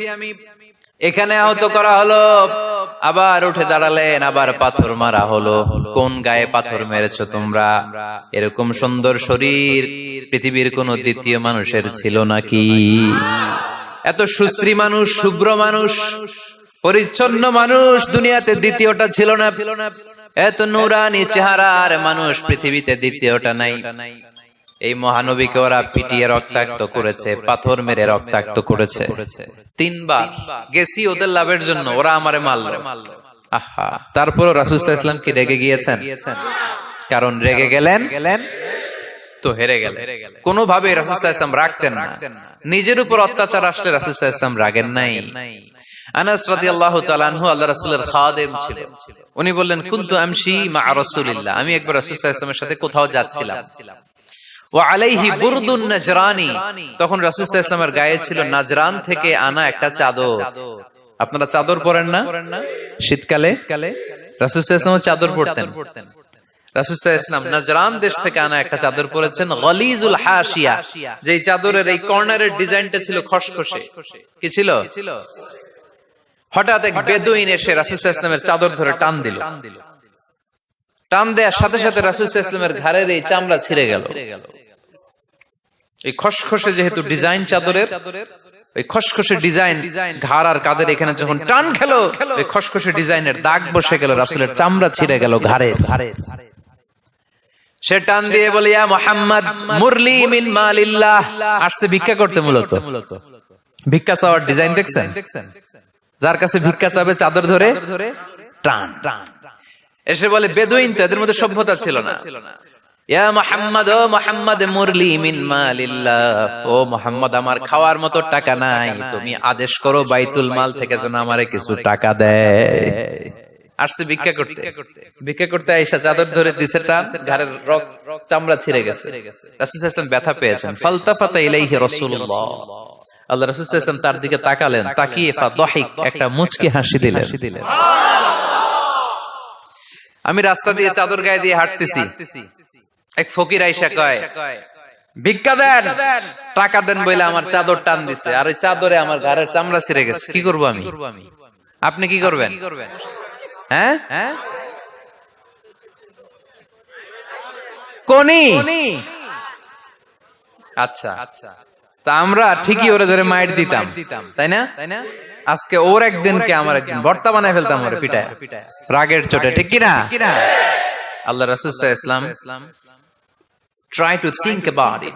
এখানে আহত করা হলো, আবার উঠে দাঁড়ালেন, আবার পাথর মারা হলো। কোন গায়ে পাথর মেরেছো তোমরা? এরকম সুন্দর শরীর পৃথিবীর কোন দ্বিতীয় মানুষের ছিল নাকি? এত সুশ্রী মানুষ, শুভ্র মানুষ, পরিচ্ছন্ন মানুষ দুনিয়াতে দ্বিতীয়টা ছিল না। এত নূরানি চেহারার মানুষ পৃথিবীতে দ্বিতীয়টা নাই। এই মহানবীকে ওরা পিটিয়ে রক্তাক্ত করেছে, পাথর মেরে রক্তাক্ত করেছে। 3 বার গেছি ওদের লাভের জন্য, ওরা আমারে মারলো। আহা, তারপরও রাসূল সাল্লাল্লাহু আলাইহি ওয়াসাল্লাম কি রেগে গিয়েছেন? কারণ রেগে গেলেন তো হেরে গেলেন। কোনোভাবে রাসূল সাল্লাল্লাহু আলাইহি ওয়াসাল্লাম রাখতেন না। নিজের উপর অত্যাচার আসলে রাসূল সাল্লাল্লাহু আলাইহি ওয়াসাল্লাম রাগেন নাই। আনাস রাদিয়াল্লাহু তাআলা আনহু আল্লাহ রাসূলের খাদেম ছিলেন। উনি বললেন, কুনতু আমশি মা রাসূলিল্লাহ, আমি একবার রাসূল সাল্লাল্লাহু আলাইহি ওয়াসাল্লামের সাথে কোথাও যাচ্ছিলাম। ওয়া আলাইহি বুরদুন নাজরানি, তখন রাসূল সাল্লাল্লাহু আলাইহি ওয়াসাল্লামের গায়ে ছিল নাজরান থেকে আনা একটা চাদর। আপনারা চাদর পরেন না শীতকালে? রাসূল সাল্লাল্লাহু আলাইহি ওয়াসাল্লাম চাদর পরতেন। রাসূল সাল্লাল্লাহু আলাইহি ওয়াসাল্লাম নাজরান দেশ থেকে আনা একটা চাদর পরেছেন, গলিজুল হাশিয়া, যেই চাদরের এই কর্নারের ডিজাইনটা ছিল খসখসে। কি ছিল? হঠাৎ এক বেদুইন এসে রাসূল সাল্লাল্লাহু আলাইহি ওয়াসাল্লামের চাদর ধরে টান দিল। টান দেওয়ার সাথে সাথে রাসূল সাল্লাল্লাহু আলাইহি ওয়াসাল্লামের ঘাড়ের এই চামড়া ছিঁড়ে গেল। এই খসখসে যেহেতু ডিজাইন চাদরের, ওই খসখসে ডিজাইন ঘাড় আর কাদের এখানে যখন টান খেলো, ওই খসখসে ডিজাইনের দাগ বসে গেল, রাসূলের চামড়া ছিঁড়ে গেল ঘাড়ে। সে টান দিয়ে বলে, ইয়া মুহাম্মদ মুরলি মিন মালিল্লাহ। আসছে ভিক্ষা করতে, মূলত ভিক্ষা চাওয়ার ডিজাইন দেখছেন? যার কাছে ভিক্ষা চাবে চাদর ধরে টান টান এসে বলে, বেদুইন তো, এদের মধ্যে সভ্যতা ছিল না। ইয়া মুহাম্মদ, ও মুহাম্মদ মুরলি মিন মালিল্লাহ, ও মুহাম্মদ আমার খাওয়ার মতো টাকা নাই, তুমি আদেশ করো বাইতুল মাল থেকে যেন আমারে কিছু টাকা দেয়। আসছে ভিক্ষা করতে, ভিক্ষা করতে আয়েশা চাদর ধরে দিছে টান, ঘাড়ের চামড়া ছিঁড়ে গেছে। রাসূল সাল্লাল্লাহু আলাইহি ওয়াসাল্লাম ব্যথা পেয়েছেন। ফালতাফাতা ইলাইহি রাসূলুল্লাহ, আল্লাহ রাসূল সাল্লাল্লাহু আলাইহি ওয়াসাল্লাম তার দিকে তাকালেন, তাকিয়ে ফাদহিক, একটা মুচকি হাসি দিলেন। আমি রাস্তা দিয়ে চাদর গায়ে দিয়ে হাঁটতেছি, এক ফকির আইসা কয়, ভিক্ষা দেন, টাকা দেন বলে আমার চাদর টান দিছে, আর ওই চাদরে আমার ঘাড়ের চামড়া ছিঁড়ে গেছে, কি করবো আমি? আপনি কি করবেন? হ্যাঁ, কোনি? আচ্ছা, তা আমরা ঠিকই ওরে ধরে মাইর দিতাম, তাই না? আজকে ওর একদিনকে আমার একদিন ভর্তা বানায় ফেলতাম ওরে পিটায়, রাগের চোটে, ঠিক কিনা? আল্লাহ রাসূল সাল্লাল্লাহু আলাইহি ওয়াসাল্লাম try to think about it,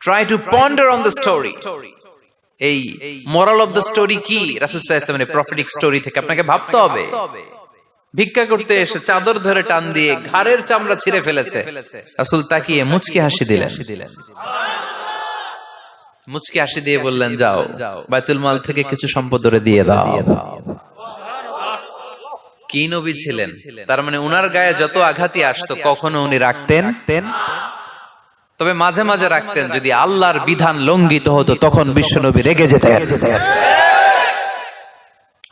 try to ponder on the story. এই moral of the story কি? রাসূল সাল্লাল্লাহু আলাইহি ওয়াসাল্লামের প্রফেটিক স্টোরি থেকে আপনাকে ভাবতে হবে। ভিক্ষা করতে এসে চাদর ধরে টান দিয়ে ঘাড়ের চামড়া ছিঁড়ে ফেলেছে, রাসূল তাকিয়ে মুচকি হাসি দিলেন। মুচকি হাসি দিয়ে বললেন, যাও বাইতুল মাল থেকে কিছু সম্পদ ধরে দিয়ে দাও। কি নবী ছিলেন! তার মানে উনার গায়ে যত আঘাতই আসতো কখনো উনি রাখতেন, তবে মাঝে মাঝে রাখতেন যদি আল্লাহর বিধান লঙ্ঘিত হতো, তখন বিশ্বনবী রেগে যেতেন।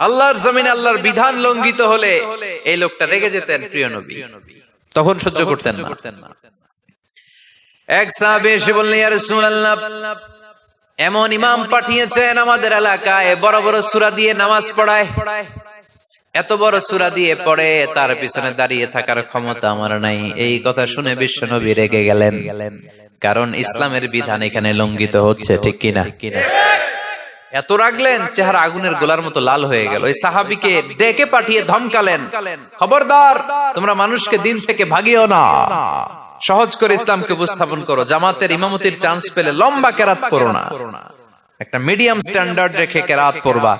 আল্লাহর জমিনে আল্লাহর বিধান লঙ্ঘিত হলে এই লোকটা রেগে যেতেন, প্রিয় নবী, তখন সহ্য করতেন না। এক সাহাবী এসে বললেন, ইয়া রাসূলুল্লাহ, এমন ইমাম পাঠিয়েছেন আমাদের এলাকায়, বড় বড় সূরা দিয়ে নামাজ পড়ায়, এত বড় সূরা দিয়ে পড়ে, তার পিছনে দাঁড়িয়ে থাকার ক্ষমতা আমার নাই। এই কথা শুনে বিশ্বনবী রেগে গেলেন, কারণ ইসলামের বিধান এখানে লঙ্ঘিত হচ্ছে, ঠিক কিনা? এত রাগলেন, চেহারা আগুনের গোলার মতো লাল হয়ে গেল। ওই সাহাবীকে ডেকে পাঠিয়ে ধমকালেন, খবরদার, তোমরা মানুষকে দিন থেকে ভাগিও না, সহজ করে ইসলামকে উপস্থাপন করো, জামাতের ইমামতির চান্স পেলে লম্বা কেরাত করো না, একটা মিডিয়াম স্ট্যান্ডার্ড রেখে কেরাত পড়বা,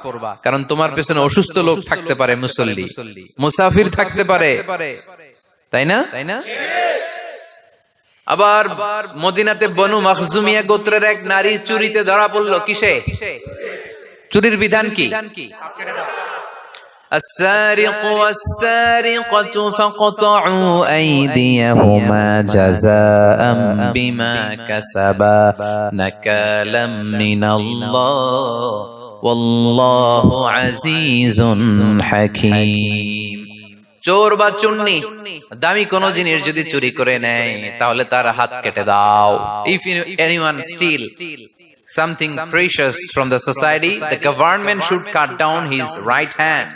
কারণ তোমার পেছনে অসুস্থ লোক থাকতে পারে, মুসল্লি, মুসাফির থাকতে পারে, তাই না? আবার মদিনাতে বনু মাখজুমিয়া গোত্রের এক নারী চুরিতে ধরা পড়ল। কিসে? চুরির বিধান কি? السارق والسارقة فاقطعوا أيديهما جزاء بما كسبا نكالا من الله والله عزيز حكيم। চোর বা চুন্নি দামি কোন জিনিস যদি চুরি করে নেয় তাহলে তার হাত কেটে দাও। If anyone steal something precious from the society, the government should cut down his right hand.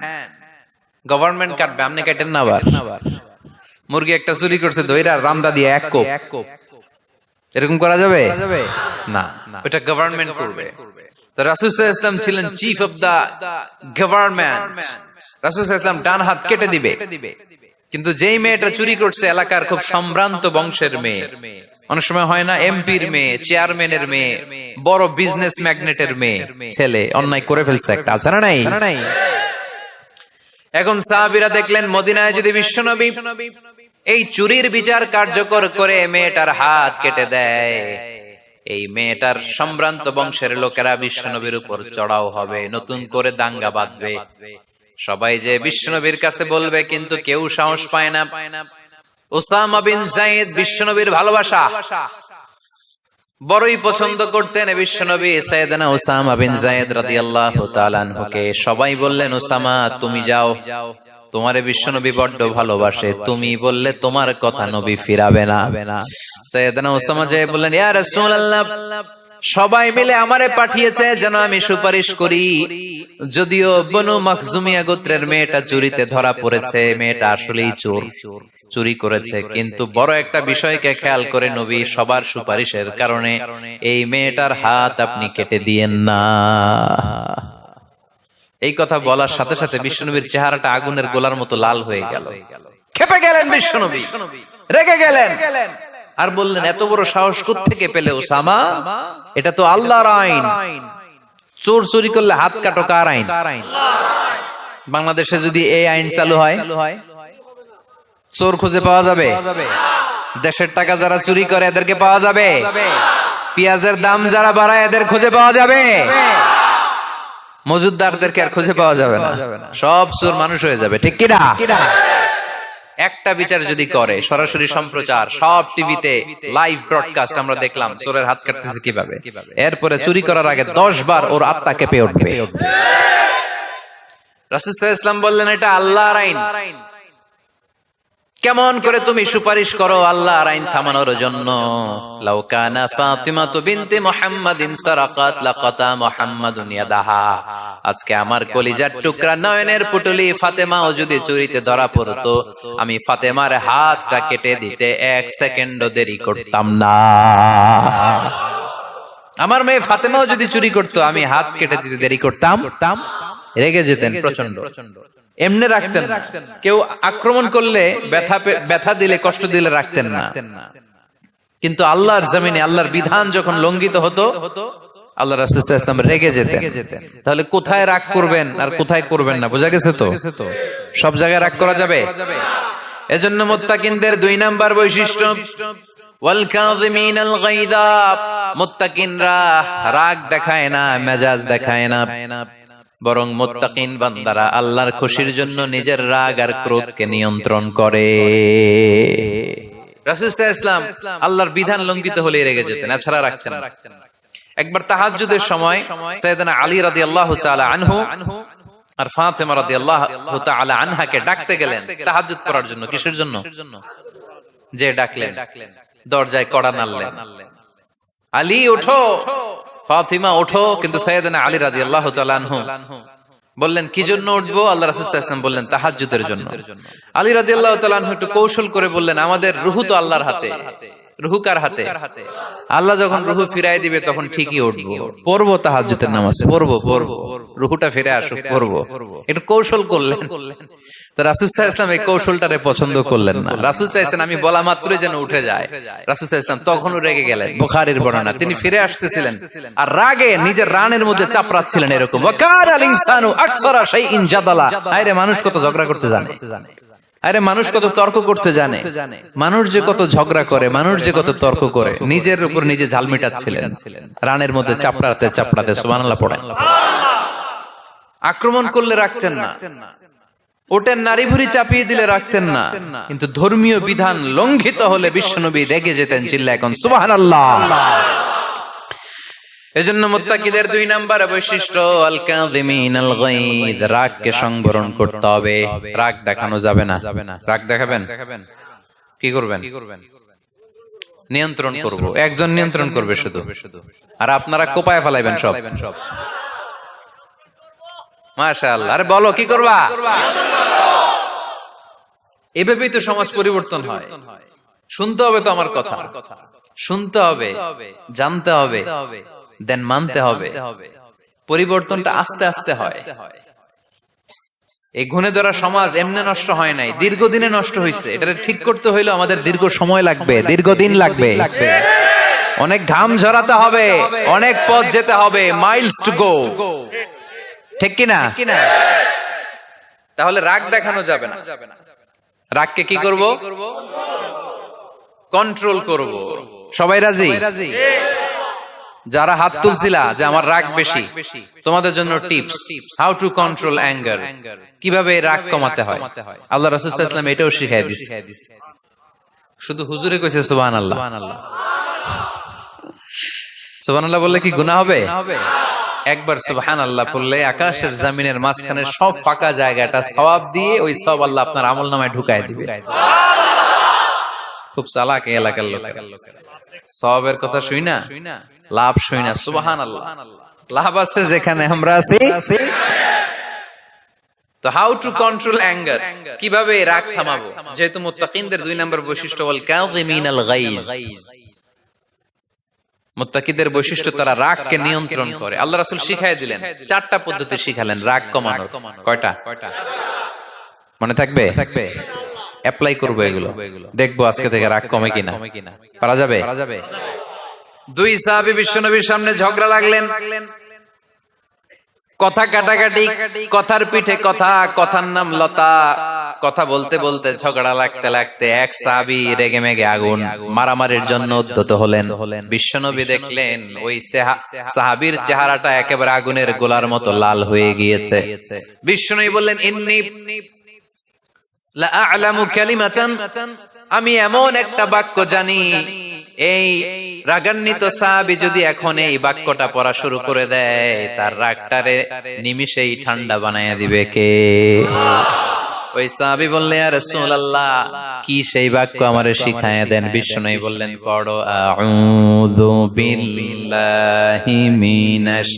Government কাটবে, আপনি কাটেন না। আবার মুরগি একটা চুরি করছে, দইরা রামদা দিয়ে এক কোপ, এরকম করা যাবে না, ওটা গভর্নমেন্ট করবে। তো রাসূল সাল্লাল্লাহু আলাইহি ওয়াসাল্লাম ছিলেন চিফ অফ দা গভর্নমেন্ট, রাসূল সাল্লাল্লাহু আলাইহি ওয়াসাল্লাম ডান হাত কেটে দিবে। কিন্তু যেই মেয়েটা চুরি করছে এলাকার খুব সম্ভ্রান্ত বংশের মেয়ে, অনেক সময় হয় না এমপির মেয়ে, চেয়ারম্যানের মেয়ে, বড় বিজনেস ম্যাগনেটের মেয়ে, ছেলে অন্যায় করে ফেলছে একটা, আছে না নাই? এখন সাহাবীরা দেখলেন মদিনায় যদি বিশ্বনবী এই চুরির বিচার কার্যকর করে মেয়েটার হাত কেটে দেয়, এই মেয়েটার সম্ভ্রান্ত বংশের লোকেরা বিশ্বনবীর উপর চড়াও হবে, নতুন করে দাঙ্গা বাঁধবে, সবাই যে বিশ্বনবীর কাছে বলবে, কিন্তু কেউ সাহস পায় না। উসামা বিন যায়েদ বিশ্বনবীর ভালোবাসা বড়ই পছন্দ করতেন বিশ্বনবী। সাইয়েদনা উসামা বিন যায়েদ রাদিয়াল্লাহু তাআলা আনহুকে সবাই বললেন, উসামা তুমি যাও, তোমারে বিশ্বনবী বড্ড ভালোবাসে, তুমি বললে তোমার কথা নবী ফিরাবে না। সাইয়েদনা উসামা যায় বললেন, ইয়া রাসূলুল্লাহ, সবাই মিলে আমারে পাঠিয়েছে যেন আমি সুপারিশ করি। যদিও বনু মাখজুমিয়া গোত্রের মেয়েটা চুরিতে ধরা পড়েছে, মেয়েটা আসলেই চোর, চুরি করেছে, কিন্তু বড় একটা বিষয়কে খেয়াল করে নবী সবার সুপারিশের কারণে এই মেয়েটার হাত আপনি কেটে দিয়েন না। এই কথা বলার সাথে সাথে বিশ্বনবীর চেহারাটা আগুনের গোলার মতো লাল হয়ে গেল। ক্ষেপে গেলেন বিশ্বনবী, রেগে গেলেন, আর বললেন এত বড় সাহস কোত্থেকে পেলে ওসামা? এটা তো আল্লাহর আইন, চোর চুরি করলে হাত কাটো কার আইন? বাংলাদেশে যদি এই আইন চালু হয়, চোর খুঁজে পাওয়া যাবে? দেশের টাকা যারা চুরি করে এদেরকে পাওয়া যাবে? পেঁয়াজের দাম যারা বাড়ায় এদের খুঁজে পাওয়া যাবে? মজুদদারদেরকে আর খুঁজে পাওয়া যাবে না, সব চোর মানুষ হয়ে যাবে, ঠিক কিনা? একটা বিচার যদি করে, সরাসরি সম্প্রচার, সব টিভিতে লাইভ ব্রডকাস্ট আমরা দেখলাম চোরের হাত কাটতেছে কিভাবে, এরপরে চুরি করার আগে 10 বার ওর আত্মা কেঁপে উঠবে। রাসূল সাল্লাল্লাহু আলাইহি ওয়াসাল্লাম বললেন এটা আল্লাহর আইন। কেমন করে তুমি সুপারিশ করো আল্লাহর আইন থামানোর জন্য? লাউ কানা ফাতিমাতু বিনতে মুহাম্মাদিন সারাকাত লাকাতা মুহাম্মাদুন ইয়াদাহা। আজকে আমার কলিজার টুকরা নয়নের পুটলি ফাতেমাও যদি চুরিতে ধরা পড়তো, আমি ফাতেমার হাতটা কেটে দিতে 1 সেকেন্ডও দেরি করতাম না। আমার মেয়ে ফাতেমাও যদি চুরি করতো, আমি হাত কেটে দিতে দেরি করতাম? রেগে যেতেন প্রচন্ড, এমনি রাখতেন না। কেউ আক্রমণ করলে ব্যথা দিলে, কষ্ট দিলে রাখতেন না। কিন্তু আল্লাহর জমিনে আল্লাহর বিধান যখন লঙ্ঘিত হতো, আল্লাহ রাসূল সাল্লাল্লাহু আলাইহি ওয়াসাল্লাম রেগে যেতেন। তাহলে কোথায় রাগ করবেন আর কোথায় করবেন না বোঝা গেছে তো? সব জায়গায় রাগ করা যাবে? এজন্য মুত্তাকিনদের 2 নাম্বার বৈশিষ্ট্য, ওয়াল কাযিমিনাল গায়যা। মুত্তাকিনরা রাগ দেখায় না, মেজাজ দেখায় না, বরং মুত্তাকিন বান্দারা আল্লাহর খুশির জন্য নিজের রাগ আর ক্রোধকে নিয়ন্ত্রণ করে। রাসূল সাল্লাল্লাহু আলাইহি ওয়াসাল্লাম আল্লাহর বিধান লঙ্ঘিত হলে রেগে যেতেন, এছাড়া রাখতেন না। একবার তাহাজ্জুদের সময় সাইয়েদনা আলী রাদিয়াল্লাহু তাআলা আনহু আর ফাতেমা রাদিয়াল্লাহু তাআলা আনহাকে ডাকতে গেলেন তাহাজ্জুদ পড়ার জন্য। কিসের জন্য? যে ডাকলেন, দরজায় কড়া নাড়লেন, আলী ওঠো, ফাতিমা ওঠো, কিন্তু সাইয়েদনা আলী রাদিয়াল্লাহু তাআলা আনহু বললেন কি জন্য উঠবো? আল্লাহ রাসূল সাল্লাল্লাহু আলাইহি ওয়াসাল্লাম বললেন তাহাজ্জুদের জন্য। আলী রাদিয়াল্লাহু তাআলা আনহু একটু কৌশল করে বললেন আমাদের রূহ তো আল্লাহর হাতে। রূহ কার হাতে? আল্লাহ যখন রূহ ফিরায় দিবে তখন ঠিকই উঠবো, পড়বো তাহাজ্জুদের নামাজ, পড়বো, রূহটা ফিরে আসুক, পড়বো। একটু কৌশল করলেন। তো রাসূল সাল্লাল্লাহু আলাইহি ওয়াসাল্লাম এই কৌশলটারে পছন্দ করলেন না। রাসূল চাইছেন আমি বলা মাত্রই যেন উঠে যায়। রাসূল সাল্লাল্লাহু আলাইহি ওয়াসাল্লাম তখনও রেগে গেলেন। বুখারীর বর্ণনা, তিনি ফিরে আসতেছিলেন আর রাগে নিজের রানের মধ্যে চাপড়াচ্ছিলেন এরকম, ওয়াকানাল ইনসানু আকসারা শাইইন জাদালা। আরে মানুষ কত ঝগড়া করতে জানে, আরে মানুষ কত তর্ক করতে জানে, মানুষ যে কত ঝগড়া করে, মানুষ যে কত তর্ক করে, নিজের উপর নিজে ঝাল মিটাচ্ছিলেন রানের মধ্যে চাপড়াতে চাপড়াতে। সুবহানাল্লাহ পড়েন। আক্রমণ করলে রাখতেন না, ওটের নারী ভুঁড়ি চাপিয়ে দিলে রাখতেন না, কিন্তু ধর্মীয় বিধান লঙ্ঘিত হলে বিশ্বনবী রেগে যেতেন। চিল্লায় এখন সুবহানাল্লাহ। এজন্য মুত্তাকিদের 2 নাম্বার বৈশিষ্ট্য আল কাযিমিনাল গায়দ, রাগকে সংবরণ করতে হবে, রাগ দেখানো যাবে না। রাগ দেখাবেন, কি করবেন? নিয়ন্ত্রণ করব, একজন নিয়ন্ত্রণ করবে শুধু, আর আপনারা কোপায় ফেলাইবেন সব। মাশাআল্লাহ। আরে বলো কি করবা? এভাবেই তো সমাজ পরিবর্তন হয়। শুনতে হবে তো আমার কথা, শুনতে হবে, জানতে হবে, দেন মানতে হবে। পরিবর্তনটা আস্তে আস্তে হয়। এই গুণে ধরা সমাজ এমনি নষ্ট হয় নাই, দীর্ঘদিনে নষ্ট হয়েছে। এটা ঠিক করতে হইলে আমাদের দীর্ঘ সময় লাগবে, দীর্ঘদিন লাগবে, অনেক ঘাম ঝরাতে হবে, অনেক পথ যেতে হবে, মাইলস টু গো, ঠিক কিনা? তাহলে রাগ দেখানো যাবে না। রাগকে কি করব? কন্ট্রোল করব। সবাই রাজি? যারা হাত তুলছিলা যে আমার রাগ বেশি, তোমাদের জন্য tips, how to control anger, কিভাবে রাগ কমাতে হয়। আল্লাহ রাসূল সাল্লাল্লাহু আলাইহি ওয়াসাল্লাম এটাও শিখাই দিয়েছে। শুধু হুজুরে কইছে সুবহানাল্লাহ। সুবহানাল্লাহ বললে কি গুনাহ হবে? একবার সুবহানাল্লাহ বললে আকাশের জমিনের মাঝখানে সব ফাঁকা জায়গাটা সওয়াব দিয়ে ওই সওয়াব আল্লাহ আপনার আমলনামায় ঢুকায় দিবে। খুব চালাক এলাকার লোক। সওয়াবের কথা শুই না, লাভ শুই না। সুবহানাল্লাহ, লাভ আছে যেখানে আমরা আছি। তো হাউ টু কন্ট্রোল অ্যাঙ্গার, কিভাবে রাগ থামাবো? যেহেতু মুত্তাকিনদের 2 নম্বর বৈশিষ্ট্য ওয়াল কাযিমিনাল গায়জ, মুত্তাকিদের বৈশিষ্ট্য তারা রাগকে নিয়ন্ত্রণ করে। আল্লাহ রাসূল শিখাই দিলেন, 4টা পদ্ধতি শিখালেন রাগ কমানোর। কয়টা মনে থাকবে? অ্যাপ্লাই করবো এগুলো, দেখবো আজকে থেকে রাগ কমে কিনা। পারা যাবে? 2 সাহাবী বিশ্বনবীর সামনে ঝগড়া লাগলেন, কথা কাটাকাটি, কথার পিঠে কথা, কথার নাম লতা। কথা বলতে বলতে ঝগড়া লাগতে লাগতে এক সাহাবী রেগে মেগে আগুন, মারামারির জন্য উদ্যত হলেন। বিশ্বনবী দেখলেন ওই সাহাবীর চেহারাটা একেবারে আগুনের গোলার মতো লাল হয়ে গিয়েছে। বিশ্বনবী বললেন, ইন্নী লা আ'লামু কালিমাতান, আমি এমন একটা বাক্য জানি, এই রাগান্বিত সাহাবী যদি এখন এই বাক্যটা পড়া শুরু করে দেয়, তার রাগটারে নিমিষেই ঠান্ডা বানায়া দিবে কে? ওই সাহাবী বললেন, ইয়া রাসূলুল্লাহ, কি সেই বাক্য আমারে শিখায়া দেন। বিশ্বনবী বললেন, পড়ো, আউযু বিল্লাহি মিনাশ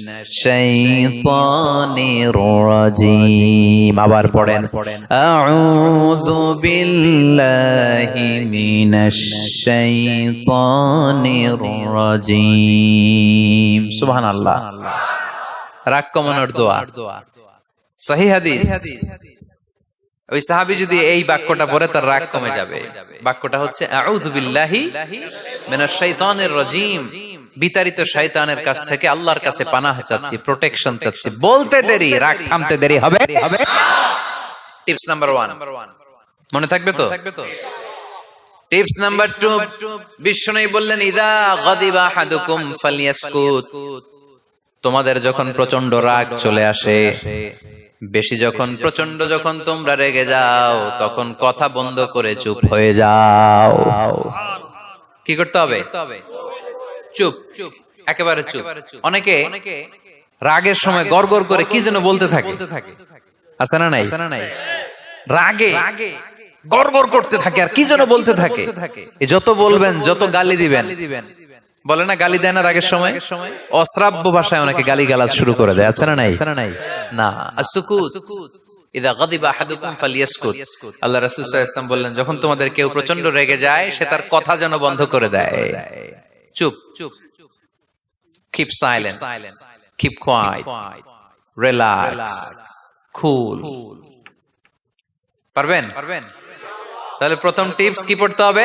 শাইতানির রাজীম। আবার পড়েন, আউযু বিল্লাহি মিনাশ শাইতানির রাজীম। সুবহানাল্লাহ, রাগ কমানোর দোয়া, সহিহ হাদিস। ওই সাহাবী যদি এই বাক্যটা পড়ে তার রাগ কমে যাবে। বাক্যটা হচ্ছে আউযু বিল্লাহি মিনাশ শাইতানির রাজীম, বিতাড়িত শয়তানের কাছ থেকে আল্লাহর কাছে পানাহ চাচ্ছি, প্রোটেকশন চাচ্ছি। বলতে দেরি, রাগ থামতে দেরি হবে। টিপস নাম্বার 1 মনে থাকবে তো? টিপস নাম্বার 2, বিশ্বনবী বললেন, ইযা গাদিবা আহাদুকুম ফালইয়াসকুত, তোমাদের যখন প্রচন্ড রাগ চলে আসে, বেশি যখন, প্রচন্ড যখন তোমরা রেগে যাও, তখন কথা বন্ধ করে চুপ হয়ে যাও। কি করতে হবে? চুপ, একেবারে চুপ। অনেকে রাগের সময় গড়গড় করে কি যেন বলতে থাকে, আছে না নাই? রাগে গড়গড় করতে থাকে আর কি যেন বলতে থাকে। যত বলবেন, যত গালি দিবেন, বলে না গালি দেয় না রাগের সময়, অশ্রাব্য ভাষায় অনেকে গালি গালাজ শুরু করে দেয়, আছে না নাই? না, আসুকুত, ইযা গাদিবা আহাদুকুম ফালইয়াসকুত। আল্লাহ রাসূল সাল্লাল্লাহু আলাইহি ওয়াসাল্লাম বললেন, যখন তোমাদের কেউ প্রচন্ড রেগে যায়, সে তার কথা যেন বন্ধ করে দেয়। চুপ, keep silent, keep quiet, relax, cool. পারবেন? তাহলে প্রথম টিপস কি পড়তে হবে?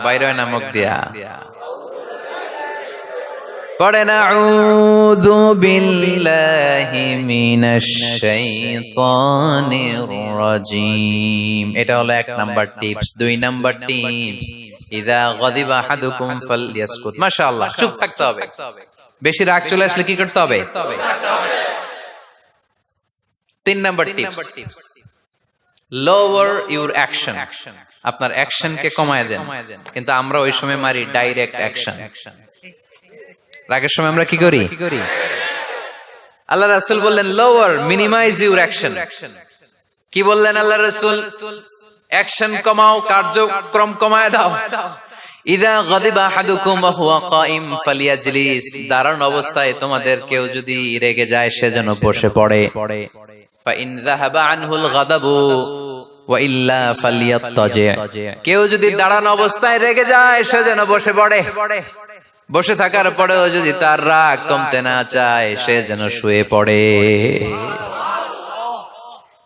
বাইরে না মুখ দিয়া পড়েন, আউযু বিল্লাহি মিনাশ শাইতানির রাজীম। এটা হলো 1 নাম্বার টিপস। 2 নাম্বার টিপস, ইযা গাদিবা আহাদুকুম ফালইয়াসকুত। মাশাআল্লাহ, চুপ থাকতে হবে। বেশি রাগ চলে আসলে কি করতে হবে? 3 number tips, lower your action, আপনার অ্যাকশনকে কমায় দেন। কিন্তু আমরা ওই সময় মারি ডাইরেক্ট অ্যাকশন। রাগের সময় আমরা কি করি? আল্লাহ রাসূল বললেন, লোয়ার, মিনিমাইজ ইউর অ্যাকশন। কি বললেন আল্লাহ রাসূল? অ্যাকশন কমাও, কার্যক্রম কমায় দাও। ইযা গাদিবা আহাদুকুম ওয়া হুয়া কাইম ফালিয়াজলিস, দাঁড়ানো অবস্থায় তোমাদের কেউ যদি রেগে যায়, সে যেন বসে পড়ে। ফা ইন যাহাবা আনহুল গাদাবু ওয়া ইল্লা ফালিয়াত্তাজি, কেউ যদি দাঁড়ানো অবস্থায় রেগে যায়, সে যেন বসে পড়ে। বসে থাকার পরেও যদি তার রাগ কমতে না চায়, সে যেন শুয়ে পড়ে।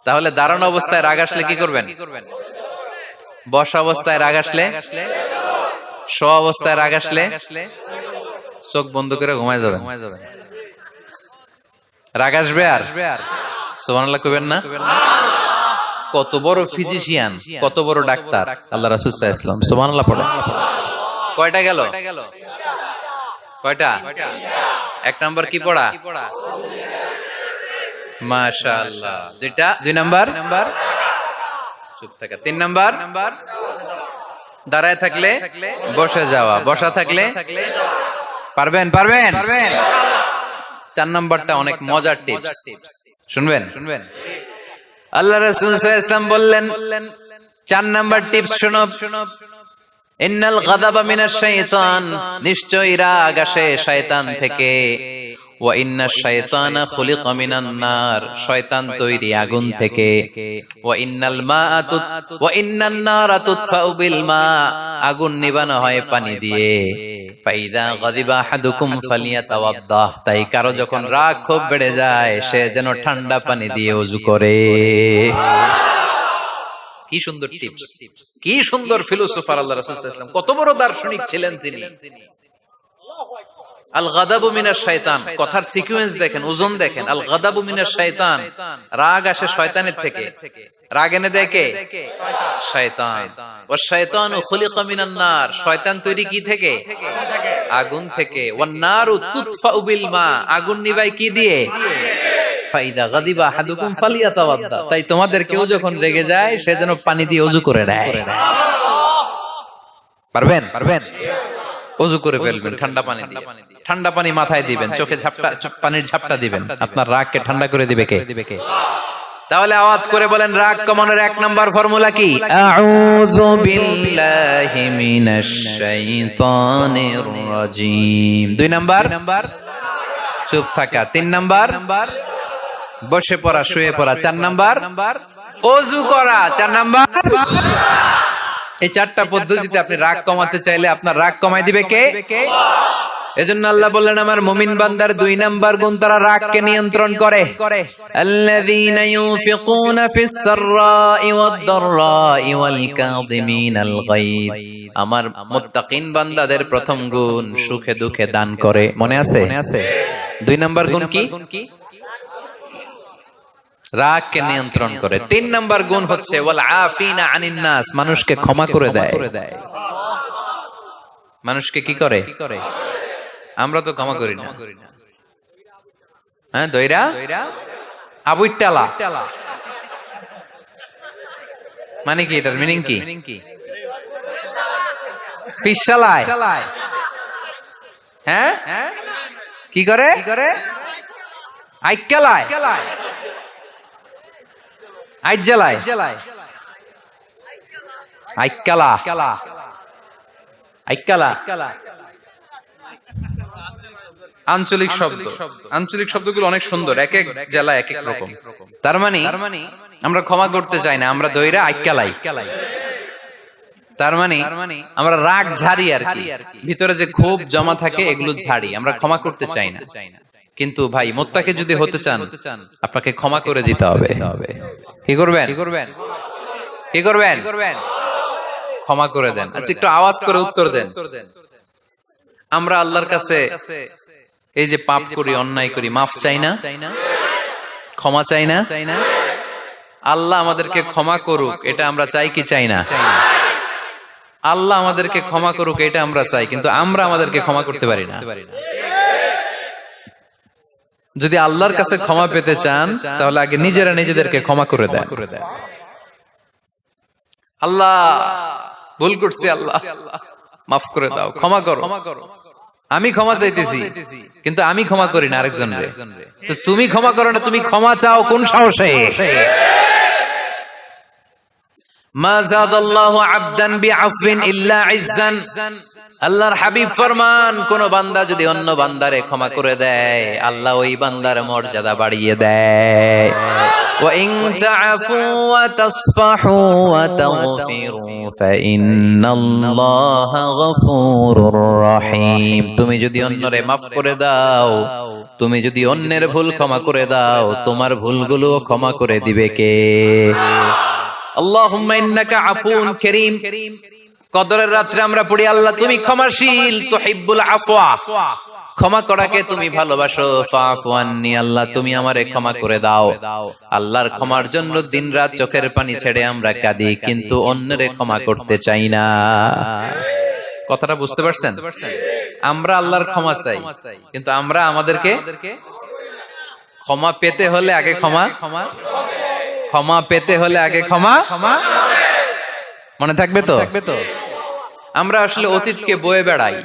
তাহলে দাঁড়ানো অবস্থায় রাগ আসলে কি করবেন? বসা অবস্থায় রাগ আসলে, শোয়া অবস্থায় রাগ আসলে চোখ বন্ধ করে ঘুমায় যাবেন। রাগ আসবে আর সুবহানাল্লাহ কইবেন না? কত বড় ফিজিশিয়ান, কত বড় ডাক্তার আল্লাহ রাসূল সাল্লাল্লাহু আলাইহি ওয়াসাল্লাম। সুবহানাল্লাহ পড়ে। কয়টা গেল? কয়টা? 1 নাম্বার কি পড়া? মাশাআল্লাহ। 2 নাম্বার চুপ থাকা। 3 নাম্বার দাঁড়ায় থাকলে বসে যাওয়া, বসা থাকলে পারবেন? 4 নাম্বারটা অনেক মজার টিপস, শুনবেন? আল্লাহ রাসূল সাল্লাল্লাহু আলাইহি ওয়াসাল্লাম বললেন, 4 নাম্বার টিপস শোনো, ইন্নাল গাদাবা মিনাশ শাইতান, নিশ্চয়ই রাগ আসে শয়তান থেকে। ওয়া ইন্নাশ শাইতানা খুলিকা মিনান নার, শয়তান তৈরি আগুন থেকে। ওয়া ইন্নান নারা তুতফাউ বিল মা, আগুন নিবানো হয় পানি দিয়ে। ফাইদা গাদিবা আহাদুকুম ফালিয়াতাওয়াদ্দাহ, তাই কারো যখন রাগ খুব বেড়ে যায় সে যেন ঠান্ডা পানি দিয়ে ওযু করে। কি সুন্দর টিপস, কি সুন্দর ফিলোসোফার আল্লাহ রাসূল সাল্লাল্লাহু আলাইহি ওয়াসাল্লাম, কত বড় দার্শনিক ছিলেন তিনি। আল গাদাবু মিনাশ শাইতান, কথার সিকোয়েন্স দেখেন, ওজন দেখেন। আল গাদাবু মিনাশ শাইতান, রাগ আসে শয়তানের থেকে। রাগ এনে দেয় কে? শয়তান। ওয়া শাইতানু খুলিকা মিনান নার, শয়তান তৈরি কি থেকে? আগুন থেকে। ওয়ান নারু তুতফাউ বিল মা, আগুন নিভাই কি দিয়ে? ফাইদা গাদিবা আহাদুকুম ফালিয়াতাওয়াদ্দা, তাই তোমাদের কেউ যখন রেগে যায় সে যেন পানি দিয়ে ওযু করে নেয়। পারবেন? ওযু করে ফেলবেন ঠান্ডা পানি দিয়ে। ঠান্ডা পানি মাথায় দিবেন, চোখে পানির ঝাপটা দিবেন। আপনার রাগকে ঠান্ডা করে দিবে কে? তাহলে আওয়াজ করে বলেন, রাগ কমানোর 1 নাম্বার ফর্মুলা কি? আউযু বিল্লাহি মিনাশ শাইতানির রাজিম। 2 নাম্বার চুপ থাকা। 3 নাম্বার বসে পড়া, শুয়ে পড়া। 4 নাম্বার ওযু করা। 4 নাম্বার। এই 4টা পদ্ধতিতে আপনি রাগ কমাতে চাইলে আপনার রাগ কমাই দিবে কে? এজন্য আল্লাহ বললেন, আমার মুমিন বান্দার 2 নাম্বার গুণ, তারা রাগকে নিয়ন্ত্রণ করে। আল্লাযীনা ইউনফিকুনা ফিস সাররাই ওয়াদ দাররাই ওয়াল কাযিমিনাল গায়ব, আমার মুত্তাকিন বান্দাদের প্রথম গুণ সুখে দুঃখে দান করে। মনে আছে? 2 নাম্বার গুণ কি? রাগকে নিয়ন্ত্রণ করে। 3 নাম্বার গুণ হচ্ছে ওয়াল আফিনা আনিন নাস, মানুষকে ক্ষমা করে দেয়। মানুষকে কি করে? আমরা তো ক্ষমা করি না। হ্যাঁ, দইরা আবুইটালা মানে কি? এটার মিনিং কি? ফিশালায়। হ্যাঁ, কি করে? আইকালায়, আইজালায়, আইকালা, আইকালা আঞ্চলিক শব্দ। আঞ্চলিক শব্দগুলো অনেক সুন্দর, এক এক জেলায় এক এক রকম। তার মানে আমরা ক্ষমা করতে চাই না, আমরা দইরা আইকালাই। তার মানে আমরা রাগ ঝাড়ি আর কি, ভিতরে যে ক্ষোভ জমা থাকে এগুলো ঝাড়ি, আমরা ক্ষমা করতে চাই না। কিন্তু ভাই, মোত্তাকি যদি হতে চান আপনাকে ক্ষমা করে দিতে হবে। কি করবেন? ক্ষমা করে দেন। আচ্ছা, একটু আওয়াজ করে উত্তর দেন। আমরা আল্লাহর কাছে এই যে পাপ করি, অন্যায় করি, মাফ চাই না? ক্ষমা চাই না? আল্লাহ আমাদেরকে ক্ষমা করুক, এটা আমরা চাই কি চাই না? আল্লাহ আমাদেরকে ক্ষমা করুক এটা আমরা চাই, কিন্তু আমরা আমাদেরকে ক্ষমা করতে পারি না। যদি আল্লাহর কাছে ক্ষমা পেতে চান তাহলে আগে নিজেরা নিজেদেরকে ক্ষমা করে দেন। আল্লাহ, ভুল করছি, আল্লাহ মাফ করে দাও, ক্ষমা করো। আমি ক্ষমা চাইতেছি, কিন্তু আমি ক্ষমা করি না আরেকজনকে। তো তুমি ক্ষমা করো না, তুমি ক্ষমা চাও কোন সাহসে? মা যাদাল্লাহু আবদান বিআফবিন ইল্লা ইজ্জান, আল্লাহর হাবিব ফরমান, কোন বান্দা যদি অন্য বান্দারে ক্ষমা করে দেয় আল্লাহ ওই বান্দার মর্যাদা বাড়িয়ে দেয়। ওয়া ইন তা'ফু ওয়া তাসফাহু ওয়া তাগফিরু ফাইন্নাল্লাহা গফুরুর রহিম, তুমি যদি অন্যরে মাফ করে দাও, তুমি যদি অন্যের ভুল ক্ষমা করে দাও, তোমার ভুলগুলো ক্ষমা করে দিবে কে? আল্লাহুম্মা ইন্নাকা আফুন কারীম। কদরের রাত্রে আমরা পড়ি, আল্লাহ তুমি ক্ষমাশীল, তুহিব্বুল আফওয়া, ক্ষমা করাকে তুমি ভালোবাসো। ফাফু আন্নি, আল্লাহ তুমি আমারে ক্ষমা করে দাও। আল্লাহর ক্ষমার জন্য দিনরাত চোখের পানি ছেড়ে আমরা কাঁদি, কিন্তু অন্যরে ক্ষমা করতে চাই না। কথাটা বুঝতে পারছেন? আমরা আল্লাহর ক্ষমা চাই, কিন্তু আমরা আমাদেরকে ক্ষমা পেতে হলে আগে ক্ষমা পেতে হলে আগে ক্ষমা। মনে থাকবে তো? আমরা আসলে অতীতকে বয়ে বেড়াই,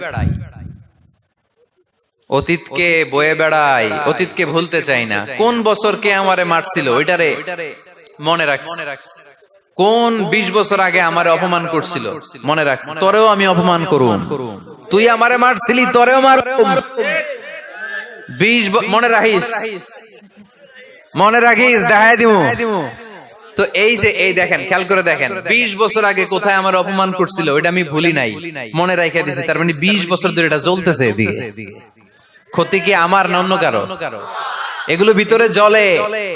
অতীতকে ভুলতে চাই না। কোন বছর কে আমারে মারছিল ওইটারে মনে রাখছি, কোন 20 বছর আগে আমারে অপমান করছিল মনে রাখছি, তোরেও আমি অপমান করুম, তুই আমারে মারছিলি তোরেও মারুম। 20 মনে রাখিস, মনে রাখিস, দেখাই দিমু। তো এই যে এই দেখেন, খেয়াল করে দেখেন, 20 বছর আগে কোথায় আমার অপমান করছিল ওইটা আমি ভুলি নাই, মনে রাখিয়া দিছি। তার মানে 20 বছর ধরে এটা জ্বলতেছে এদিকে। ক্ষতি কি আমার না অন্য কারো? এগুলো ভিতরে জ্বলে,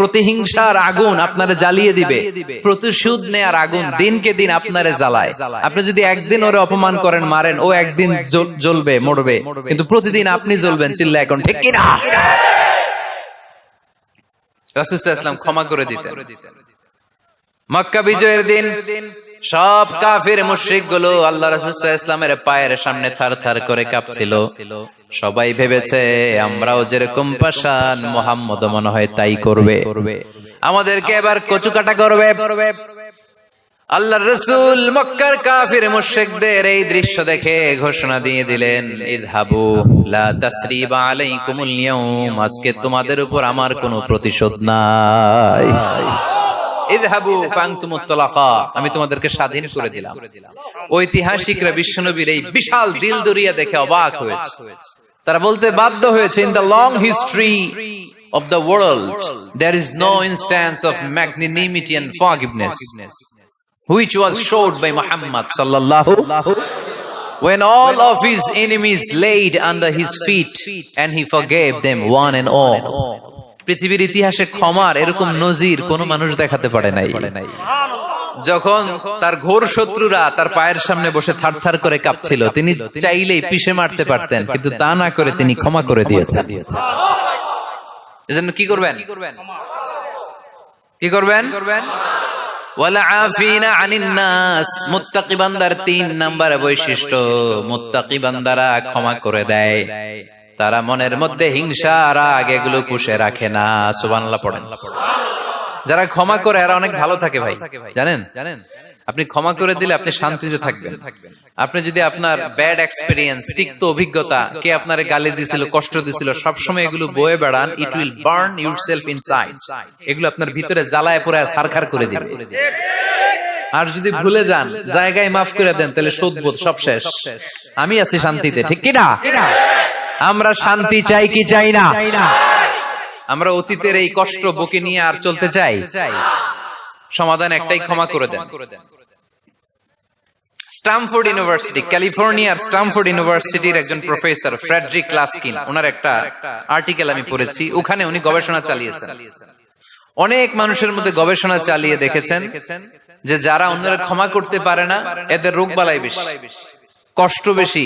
প্রতিহিংসার আগুন আপনারে জ্বালিয়ে দিবে, প্রতিশোধ নেয়ার আগুন দিনকে দিন আপনারে জ্বালায়। আপনি যদি একদিন ওরে অপমান করেন, মারেন, ও একদিন জ্বলবে, মরবে, কিন্তু প্রতিদিন আপনি জ্বলবেন। চিল্লা এখন ঠিক কি না? রাসূল সাল্লাল্লাহু আলাইহি ওয়াসাল্লাম ক্ষমা করে দিতেন। মক্কা বিজয়ের দিন সব কাফির মুশরিক গুলো আল্লাহ রাসূল সাল্লাল্লাহু আলাইহি ওয়াসাল্লামের পায়ের সামনে থারথার করে কাঁপছিল। সবাই ভেবেছে আমরাও যেরকম পাষাণ, মুহাম্মদ মনে হয় তাই করবে, আমাদেরকে এবার কচুকাটা করবে। আল্লাহর রাসূল মক্কার কাফির মুশরিকদের এই দৃশ্য দেখে ঘোষণা দিয়ে দিলেন, ইযহাবু লা তাসরিবা আলাইকুমুল ইয়াউম, আজকে তোমাদের উপর আমার কোনো প্রতিশোধ নাই। ইযহাবু ফাআনতুমুত তালাকা, আমি তোমাদেরকে স্বাধীন করে দিলাম। ঐতিহাসিকরা বিশ্বনবীর এই বিশাল দিলদরিয়া দেখে অবাক হয়েছে। তারা বলতে বাধ্য হয়েছে, in the long history of the world there is no instance of magnanimity and forgiveness which was showed by Muhammad sallallahu when all of his enemies laid under his feet and he forgave them one and all. পৃথিবীর ইতিহাসে ক্ষমার এরকম নজির কোন মানুষ দেখাতে পারে নাই। যখন তার ঘোর শত্রুরা তার পায়ের সামনে বসে থারথার করে কাঁপছিল, তিনি চাইলেই পিষে মারতে পারতেন, কিন্তু তা না করে তিনি ক্ষমা করে দিয়েছেন। এজন্য কি করবেন? কি করবেন? ওয়ালা আফিনা আনিন নাস, মুত্তাকি বান্দার 3 নাম্বার বৈশিষ্ট্য, মুত্তাকি বান্দারা ক্ষমা করে দেয়। তারা মনের মধ্যে হিংসা, রাগ এগুলো পুষে রাখে না। সুবহানাল্লাহ পড়েন। যারা ক্ষমা করে এরা অনেক ভালো থাকে ভাই, জানেন? আপনি ক্ষমা করে দিলে আপনি শান্তিতে থাকবেন। আপনি যদি আপনার ব্যাড এক্সপেরিয়েন্স, তিক্ত অভিজ্ঞতা, কে আপনারে গালি দিছিল, কষ্ট দিছিল, সবসময় এগুলো বয়ে বেড়ান, it will burn yourself inside. এগুলো আপনার ভিতরে জ্বালায় পোড়ায় ছারখার করে দিবে। আর যদি ভুলে যান, জায়গায় মাফ করে দেন, তাহলে শোধবোধ সব শেষ। আমি আছি শান্তিতে, ঠিক কি না? আমরা শান্তি চাই কি চাই না? আমরা অতীতের এই কষ্ট বুকে নিয়ে আর চলতে চাই? সমাধান একটাই, ক্ষমা করে দেন। স্ট্যামফোর্ড ইউনিভার্সিটি, ক্যালিফোর্নিয়ার স্ট্যামফোর্ড ইউনিভার্সিটির একজন প্রফেসর ফ্রেডরিক লাস্কিন, ওনার একটা আর্টিকেল আমি পড়েছি, ওখানে উনি গবেষণা চালিয়েছেন। অনেক মানুষের মধ্যে গবেষণা চালিয়ে দেখেছেন যে যারা অন্যরা ক্ষমা করতে পারে না, এদের রোগ বালাই বেশি, কষ্ট বেশি,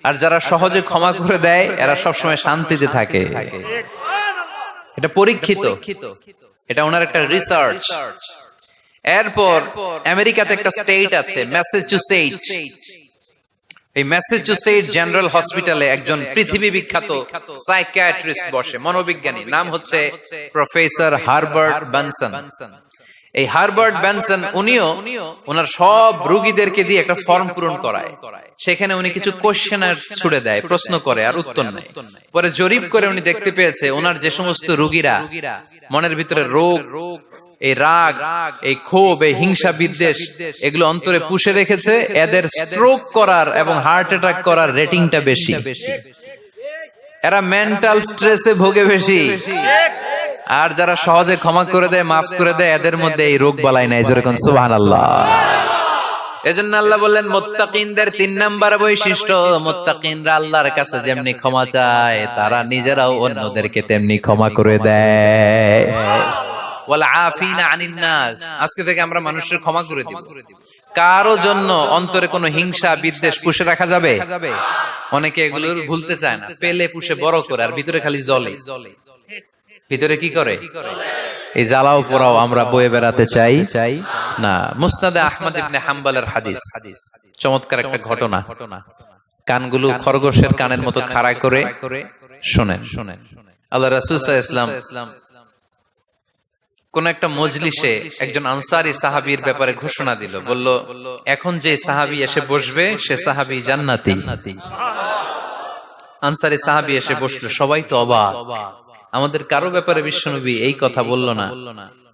আর যারা সহজে ক্ষমা করে দেয় এরা সবসময় শান্তিতে থাকে। এটা পরীক্ষিত, এটা ওনার একটা রিসার্চ। এরপর আমেরিকাতে একটা স্টেট আছে ম্যাসাচুসেটস। এই ম্যাসাচুসেটস জেনারেল হসপিটালে একজন পৃথিবী বিখ্যাত সাইকিয়াট্রিস্ট বসে, মনোবিজ্ঞানী, নাম হচ্ছে প্রফেসর হারবার্ট বেনসন। এই হারবার্ট বেনসন উনিও ওনার সব রোগীদেরকে দিয়ে একটা ফর্ম পূরণ করায়। সেখানে উনি কিছু কোশ্চেনার ছুড়ে দেয়, প্রশ্ন করে আর উত্তর নেয়। পরে জরিপ করে উনি দেখতে পেয়েছে ওনার যে সমস্ত রোগীরা মনের ভিতরে রোগ, এই রাগ, এই ক্ষোভ, এই হিংসা বিদ্বেষ এগুলো অন্তরে পুষে রেখেছে, এদের স্ট্রোক করার এবং হার্ট অ্যাটাক করার রেটিংটা বেশি। এরা মেন্টাল স্ট্রেসে ভোগে বেশি। আর যারা সহজে ক্ষমা করে দেয়, মাফ করে দেয়, এদের মধ্যে এই রোগ বালাই নাই। যেরকম সুবহানাল্লাহ। এজন্য আল্লাহ বললেন মুত্তাকিনদের 3 নাম্বার বৈশিষ্ট্য, মুত্তাকিনরা আল্লাহর কাছে যেমনি ক্ষমা চায়, তারা নিজেরাও অন্যদেরকে তেমনি ক্ষমা করে দেয়। ওয়াল আফিনা আনিন নাস, আজকে থেকে আমরা মানুষের ক্ষমা করে দিব। কারো জন্য অন্তরে কোনো হিংসা বিদ্বেষ পুষে রাখা যাবে? অনেকে এগুলো ভুলতে চায় না, পেলে পুষে বড় করে, আর ভিতরে খালি জ্বলে। ভিতরে কি করে? এই জ্বালাও পোড়াও আমরা বয়ে বেড়াতে চাই না। মুসনাদে আহমদ ইবনে হাম্বলের হাদিস, চমৎকার একটা ঘটনা। কানগুলো খরগোশের কানের মতো খাড়া করে শুনেন। আল্লাহ রাসূল সাল্লাল্লাহু আলাইহি ওয়াসাল্লাম কোন একটা মজলিসে একজন আনসারী সাহাবীর ব্যাপারে ঘোষণা দিল, বলল এখন যে সাহাবী এসে বসবে সে সাহাবী জান্নাতি। আনসারী সাহাবী এসে বসলো, সবাই তো অবাক, আমাদের কারো ব্যাপারে বিশ্বনবী এই কথা বলল না,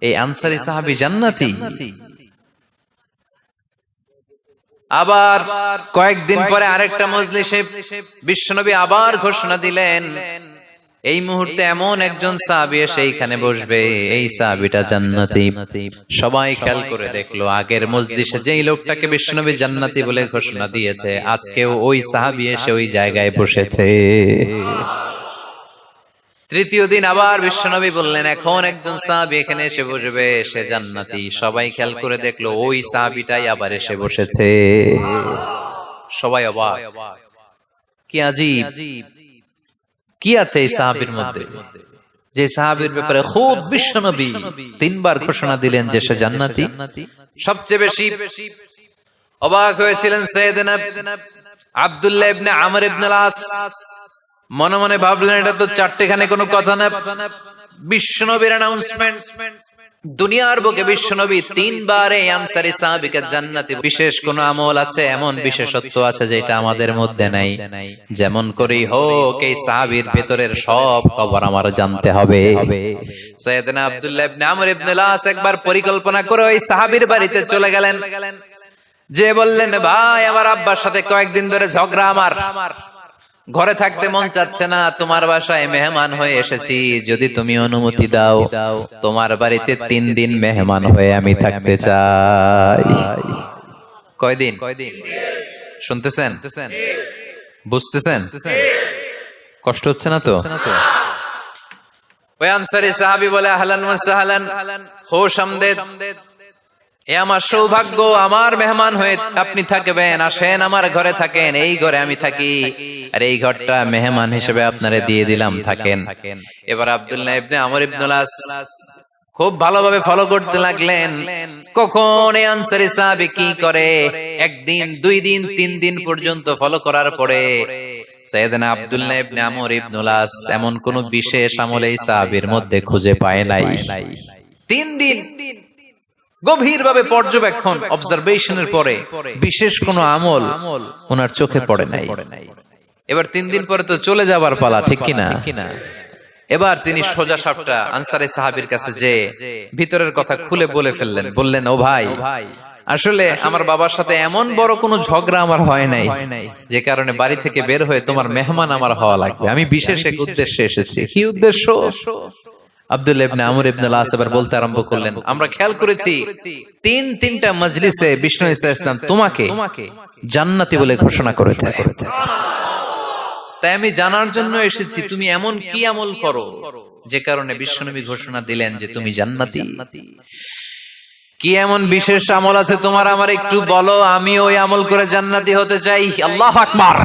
এই আনসারী সাহাবী জান্নাতি। আবার কয়েকদিন পরে আরেকটা মজলিসে বিশ্বনবী আবার ঘোষণা দিলেন, এই মুহূর্তে এমন একজন সাহাবী সেইখানে বসবে, এই সাহাবীটা জান্নাতি। সবাই খেয়াল করে দেখলো, আগের মজলিসে যেই লোকটাকে বিশ্বনবী জান্নাতি বলে ঘোষণা দিয়েছে, আজকেও ওই সাহাবী এসে ওই জায়গায় বসেছে। তৃতীয় দিন আবার বিশ্বনবী বললেন, এখন একজন সাহাবী এখানে এসে বসবে, সে জান্নাতি। সবাই খেয়াল করে দেখলো, ওই সাহাবীটাই আবার এসে বসেছে। সবাই অবাক, কি আজীব, কি আছে এই সাহাবীর মধ্যে, যে সাহাবীর ব্যাপারে খুব বিশ্বনবী তিনবার ঘোষণা দিলেন যে সে জান্নাতি। সবচেয়ে বেশি অবাক হয়েছিলেন সাইয়েদনা আব্দুল্লাহ ইবনে আমর ইবনে আস। মনে মনে ভাবলেন, এটা তো চারটেখানে কোনো কথা না, বিশ্বনবীর অ্যানাউন্সমেন্ট। দুনিয়ার বুকে বিশ্বনবী তিনবার এই আনসারী সাহাবীকে জান্নাতি। বিশেষ কোন আমল আছে, এমন বিশেষত্ব আছে যেটা আমাদের মধ্যে নাই। যেমন করেই হোক এই সাহাবীর ভেতরের সব খবর আমার জানতে হবে। সাইয়েদনা আব্দুল্লাহ ইবনে আমর ইবনে আস একবার পরিকল্পনা করে ওই সাহাবীর বাড়িতে চলে গেলেন, যে বললেন, ভাই আমার আব্বার সাথে কয়েকদিন ধরে ঝগড়া, আমার ঘরে থাকতে মন চাচ্ছে না, তোমার বাসায় মেহমান হয়ে এসেছি, যদি তুমি অনুমতি দাও তোমার বাড়িতে 3 দিন মেহমান হয়ে আমি থাকতে চাই। কয়দিন? শুনতেছেন? বুঝতেছেন? কষ্ট হচ্ছে না তো? ওই আনসারী সাহাবী বলে, আহলান ওয়া সাহলান, খুশ আমদেদ, এ আমার সৌভাগ্য, আমার মেহমান হয়ে আপনি থাকবেন, আসেন আমার ঘরে থাকেন, এই ঘরে আমি থাকি, আর এই ঘরটা মেহমান হিসেবে আপনারে দিয়ে দিলাম, থাকেন। এবার আব্দুল্লাহ ইবনে আমর ইবনে আস খুব ভালোভাবে ফলো করতে লাগলেন, কখন এই আনসারী সাহাবী কি করে। 1 দিন, 2 দিন, 3 দিন পর্যন্ত ফলো করার পরে সাইয়েদনা আব্দুল্লাহ ইবনে আমর ইবনে আস এমন কোন বিশেষ আমল এই সাহাবীর মধ্যে খুঁজে পায় নাই। 3 দিন গভীরভাবে পর্যবেক্ষণ, অবজারভেশনের পরে বিশেষ কোন আমল ওনার চোখে পড়ে নাই। এবার 3 দিন পরে তো চলে যাবার পালা, ঠিক কিনা? এবার তিনি সোজা সাপটা আনসারী সাহাবীর কাছে যে ভিতরের কথা খুলে বলে ফেললেন, বললেন, ও ভাই, আসলে আমার বাবার সাথে এমন বড় কোনো ঝগড়া আমার হয় নাই, যে কারণে বাড়ি থেকে বের হয়ে তোমার মেহমান আমার হওয়া লাগবে। আমি বিশেষ এক উদ্দেশ্যে এসেছি। কি উদ্দেশ্য? আব্দুল্লাহ ইবনে আমর ইবনে আস এবার বলতে আরম্ভ করলেন, আমরা খেয়াল করেছি 3টা মজলিসে বিষ্ণু ইসলাম তোমাকে জান্নাতি বলে ঘোষণা করেছে। তাই আমি জানার জন্য এসেছি, তুমি এমন কি আমল করো যে কারণে বিশ্বনবী ঘোষণা দিলেন যে তুমি জান্নাতি। কি এমন বিশেষ আমল আছে তোমার, আমার একটু বলো, আমি ওই আমল করে জান্নাতি হতে চাই। আল্লাহু আকবার।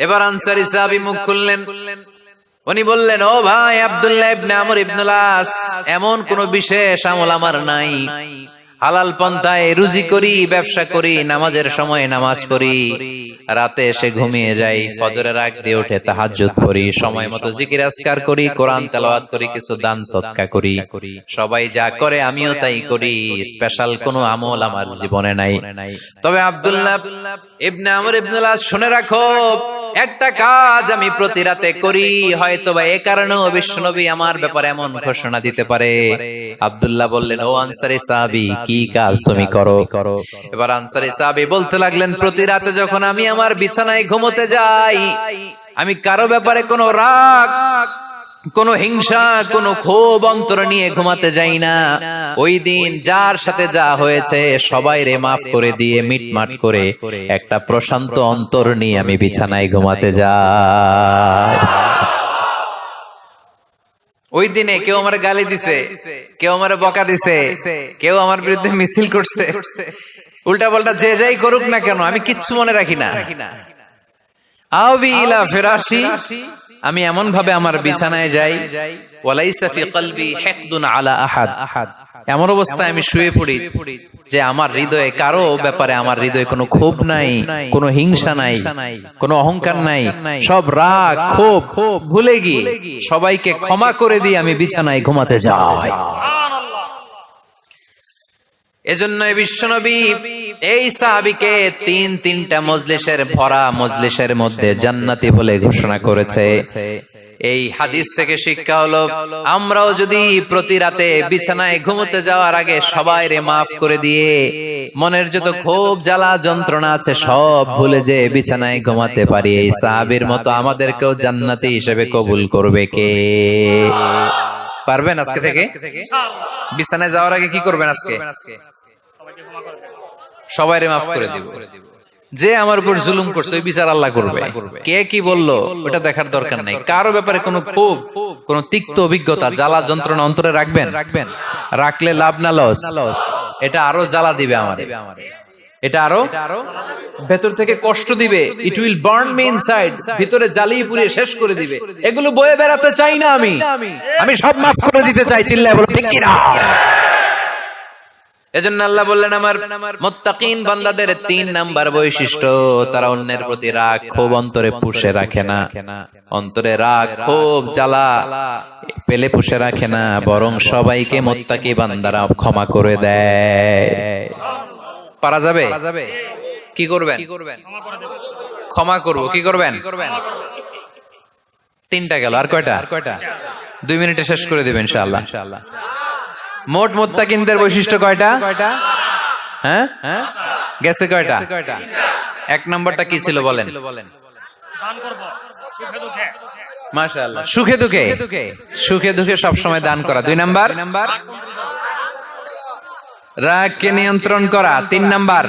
এবার আনসারী সাহাবী মুখ খুললেন, উনি বললেন, ও ভাই আব্দুল্লাহ ইবনে আমর ইবনে আস, এমন কোন বিশেষ আমল আমার নাই। হালাল পন্থায় রুজি করি, ব্যবসা করি, নামাজের সময় নামাজ পড়ি, রাতে এসে ঘুমিয়ে যাই, ফজরের আগ দিয়ে উঠে তাহাজ্জুদ পড়ি, সময় মতো জিকির আজকার করি, কোরআন তেলাওয়াত করি, কিছু দান সদকা করি। সবাই যা করে আমিও তাই করি, স্পেশাল কোনো আমল আমার জীবনে নাই। তবে আব্দুল্লাহ ইবনে আমর ইবনে আস, শুনে রাখো, একটা কাজ আমি প্রতি রাতে করি, হয়তোবা এ কারণেও বিশ্বনবী আমার ব্যাপারে এমন ঘোষণা দিতে পারে। আব্দুল্লাহ বললেন, ও আনসারী সাহাবী, কি কাজ তুমি করো? এবার আনসারী সাহাবী বলতে লাগলেন, প্রতি রাতে যখন আমি আমার বিছানায় ঘুমোতে যাই, আমি কারো ব্যাপারে কোনো রাগ, কোনো হিংসা, কোনো ক্ষোভ অন্তরে নিয়ে ঘুমাতে যাই না। ওই দিন যার সাথে যা হয়েছে সবাই রে মাফ করে দিয়ে মিটমাট করে একটা প্রশান্ত অন্তর নিয়ে আমি বিছানায় ঘুমাতে যাই। ওই দিনে কেউ আমার গালি দিছে, কেউ আমার বকা দিছে, কেউ আমার বিরুদ্ধে মিছিল করছে, উল্টা পাল্টা যে যাই করুক না কেন, আমি কিচ্ছু মনে রাখি না। আবি ইলা ফিরাশি, আমি এমন ভাবে আমার বিছানায় যাই, ওয়ালাইসা ফি কলবি হিকদুন আলা আহাদ, এমন অবস্থায় আমি শুয়ে পড়ি যে আমার হৃদয়ে কারো ব্যাপারে, আমার হৃদয়ে কোনো ক্ষোভ নাই, কোনো হিংসা নাই, কোনো অহংকার নাই, সব রাগ ক্ষোভ ভুলে গিয়ে সবাইকে ক্ষমা করে দিয়ে আমি বিছানায় ঘুমাতে যাই। এজন্য বিশ্বনবী এই সাহাবীকে 3টা মজলিসের ভরা মজলিসের মধ্যে জান্নাতি বলে ঘোষণা করেছে। এই হাদিস থেকে শিক্ষা হলো, আমরাও যদি প্রতি রাতে বিছানায় ঘুমোতে যাওয়ার আগে সবাই রে মাফ করে দিয়ে মনের যত ক্ষোভ জ্বালা যন্ত্রণা আছে সব ভুলে যে বিছানায় ঘুমাতে পারি, এই সাহাবীর মতো আমাদেরকেও জান্নাতি হিসেবে কবুল করবে কে? পারবেন আজকে থেকে? বিছানায় যাওয়ার আগে কি করবেন? আজকে সবাই রে মাফ করে দিব। যে আমার উপর জুলুম করছে ওই বিচার আল্লাহ করবে। কে কি বললো ওটা দেখার দরকার নাই। কারো ব্যাপারে কোনো ক্ষোভ, কোনো তিক্ত অভিজ্ঞতা, জ্বালা যন্ত্রণা অন্তরে রাখবেন? রাখলে লাভ না লস? এটা আরো জ্বালা দিবে আমার, এটা আরো ভেতর থেকে কষ্ট দিবে। It will burn me inside, ভিতরে জ্বালিয়ে পুড়িয়ে শেষ করে দিবে। এগুলো বয়ে বেড়াতে চাই না আমি সব মাফ করে দিতে চাই। চিল্লায় বলো ঠিক কি না? এজন্য আল্লাহ বললেন আমার মুত্তাকিন বান্দাদের 3 নাম্বার বৈশিষ্ট্য, তারা অন্যের প্রতি রাগ ক্ষোভ অন্তরে পুষে রাখে না। অন্তরে রাগ ক্ষোভ জ্বালা পেলে পুষে রাখে না, বরং সবাইকে মুত্তাকি বান্দারা ক্ষমা করে দেয়। পারা যাবে? কি করবেন? ক্ষমা করব। কি করবেন? 3টা গেল, আর কয়টা? 2 মিনিটে শেষ করে দেবেন ইনশাআল্লাহ। মোট মুত্তাকিনদের বৈশিষ্ট্য কয়টা? হ্যাঁ গেছে কয়টা? 1 নম্বরটা কি ছিল বলেন? মাশাআল্লাহ, সুখে দুঃখে সব সময় দান করা। 2 নাম্বার রাগকে নিয়ন্ত্রণ করা। 3 নাম্বার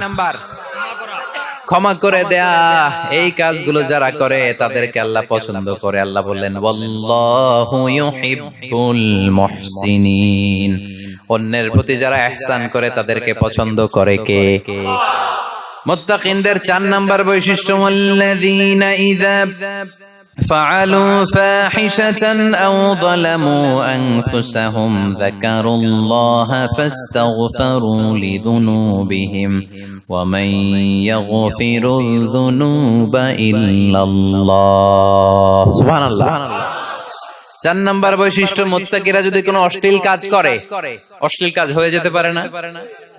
ক্ষমা করে দেয়া। এই কাজগুলো যারা করে তাদেরকে আল্লাহ পছন্দ করে। আল্লাহ বললেন ওয়াল্লাহু ইউহিব্বুল মুহসিনিন, অন্যের প্রতি যারা ইহসান করে তাদেরকে পছন্দ করে কে? মুত্তাকিনদের 4 নাম্বার বৈশিষ্ট্য ওয়াল্লাযীনা ইযা فعلوا فاحشة أو ظلموا أنفسهم ذكروا الله فاستغفروا لذنوبهم ومن يغفر الذنوب إلا الله سبحان الله 4 নাম্বার বৈশিষ্ট্য, মুত্তাকিরা যদি কোনো অশ্লীল কাজ করে, অশ্লীল কাজ হয়ে যেতে পারে না?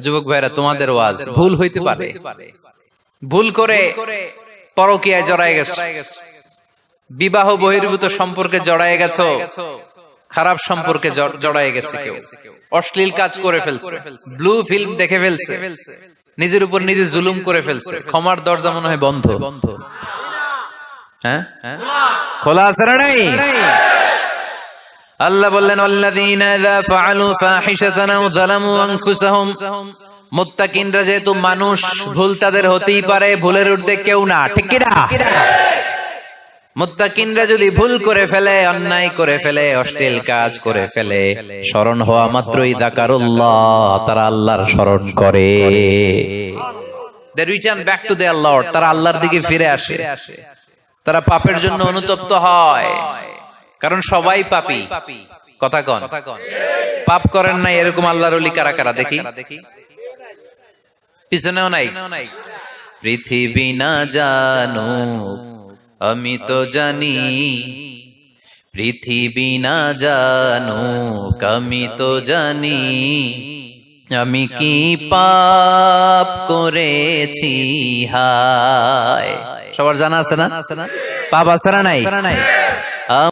যুবক ভাইরা, তোমাদের ওয়াজ ভুল হইতে পারে। ভুল করে পরকীয়ায় জড়ায় গেছে, বিবাহ বহির্ভূত সম্পর্কে জড়ায় গেছো, খারাপ সম্পর্কে জড়ায় গেছে, কেউ অশ্লীল কাজ করে ফেলছে, ব্লু ফিল্ম দেখে ফেলছে, নিজের উপর নিজে জুলুম করে ফেলছে, ক্ষমার দরজা মনে হয় বন্ধ। হ্যাঁ খোলা আছে না নাই? আল্লাহ বললেন ওয়াল্লাযীনা ইযা ফাআলু ফাহিশাতান আও যালামু আনফুসাহুম, মুত্তাকিনরা যেহেতু মানুষ, ভুল তাদের হতেই পারে, ভুলের ঊর্ধ্বে কেউ না, ঠিক কি না? মুত্তাকিনরা যদি ভুল করে ফেলে, অন্যায় করে ফেলে, অশ্লীল কাজ করে ফেলে, স্মরণ হওয়া মাত্রই যাকারুল্লাহ, তারা আল্লাহর স্মরণ করে। They return back to their Lord, তারা আল্লাহর দিকে ফিরে আসে। তারা পাপের জন্য অনুতপ্ত হয়, কারণ সবাই পাপী। কথা কন, পাপ করেন নাই এরকম আল্লাহর ওলি কারা কারা দেখি? পিছনেও নাই। পৃথিবী না জানো আমি তো জানি, পৃথিবী না জানো আমি তো জানি, আমি কি পাপ করেছি হায়। সবার জানা আছে না? পাপ আছে না নাই?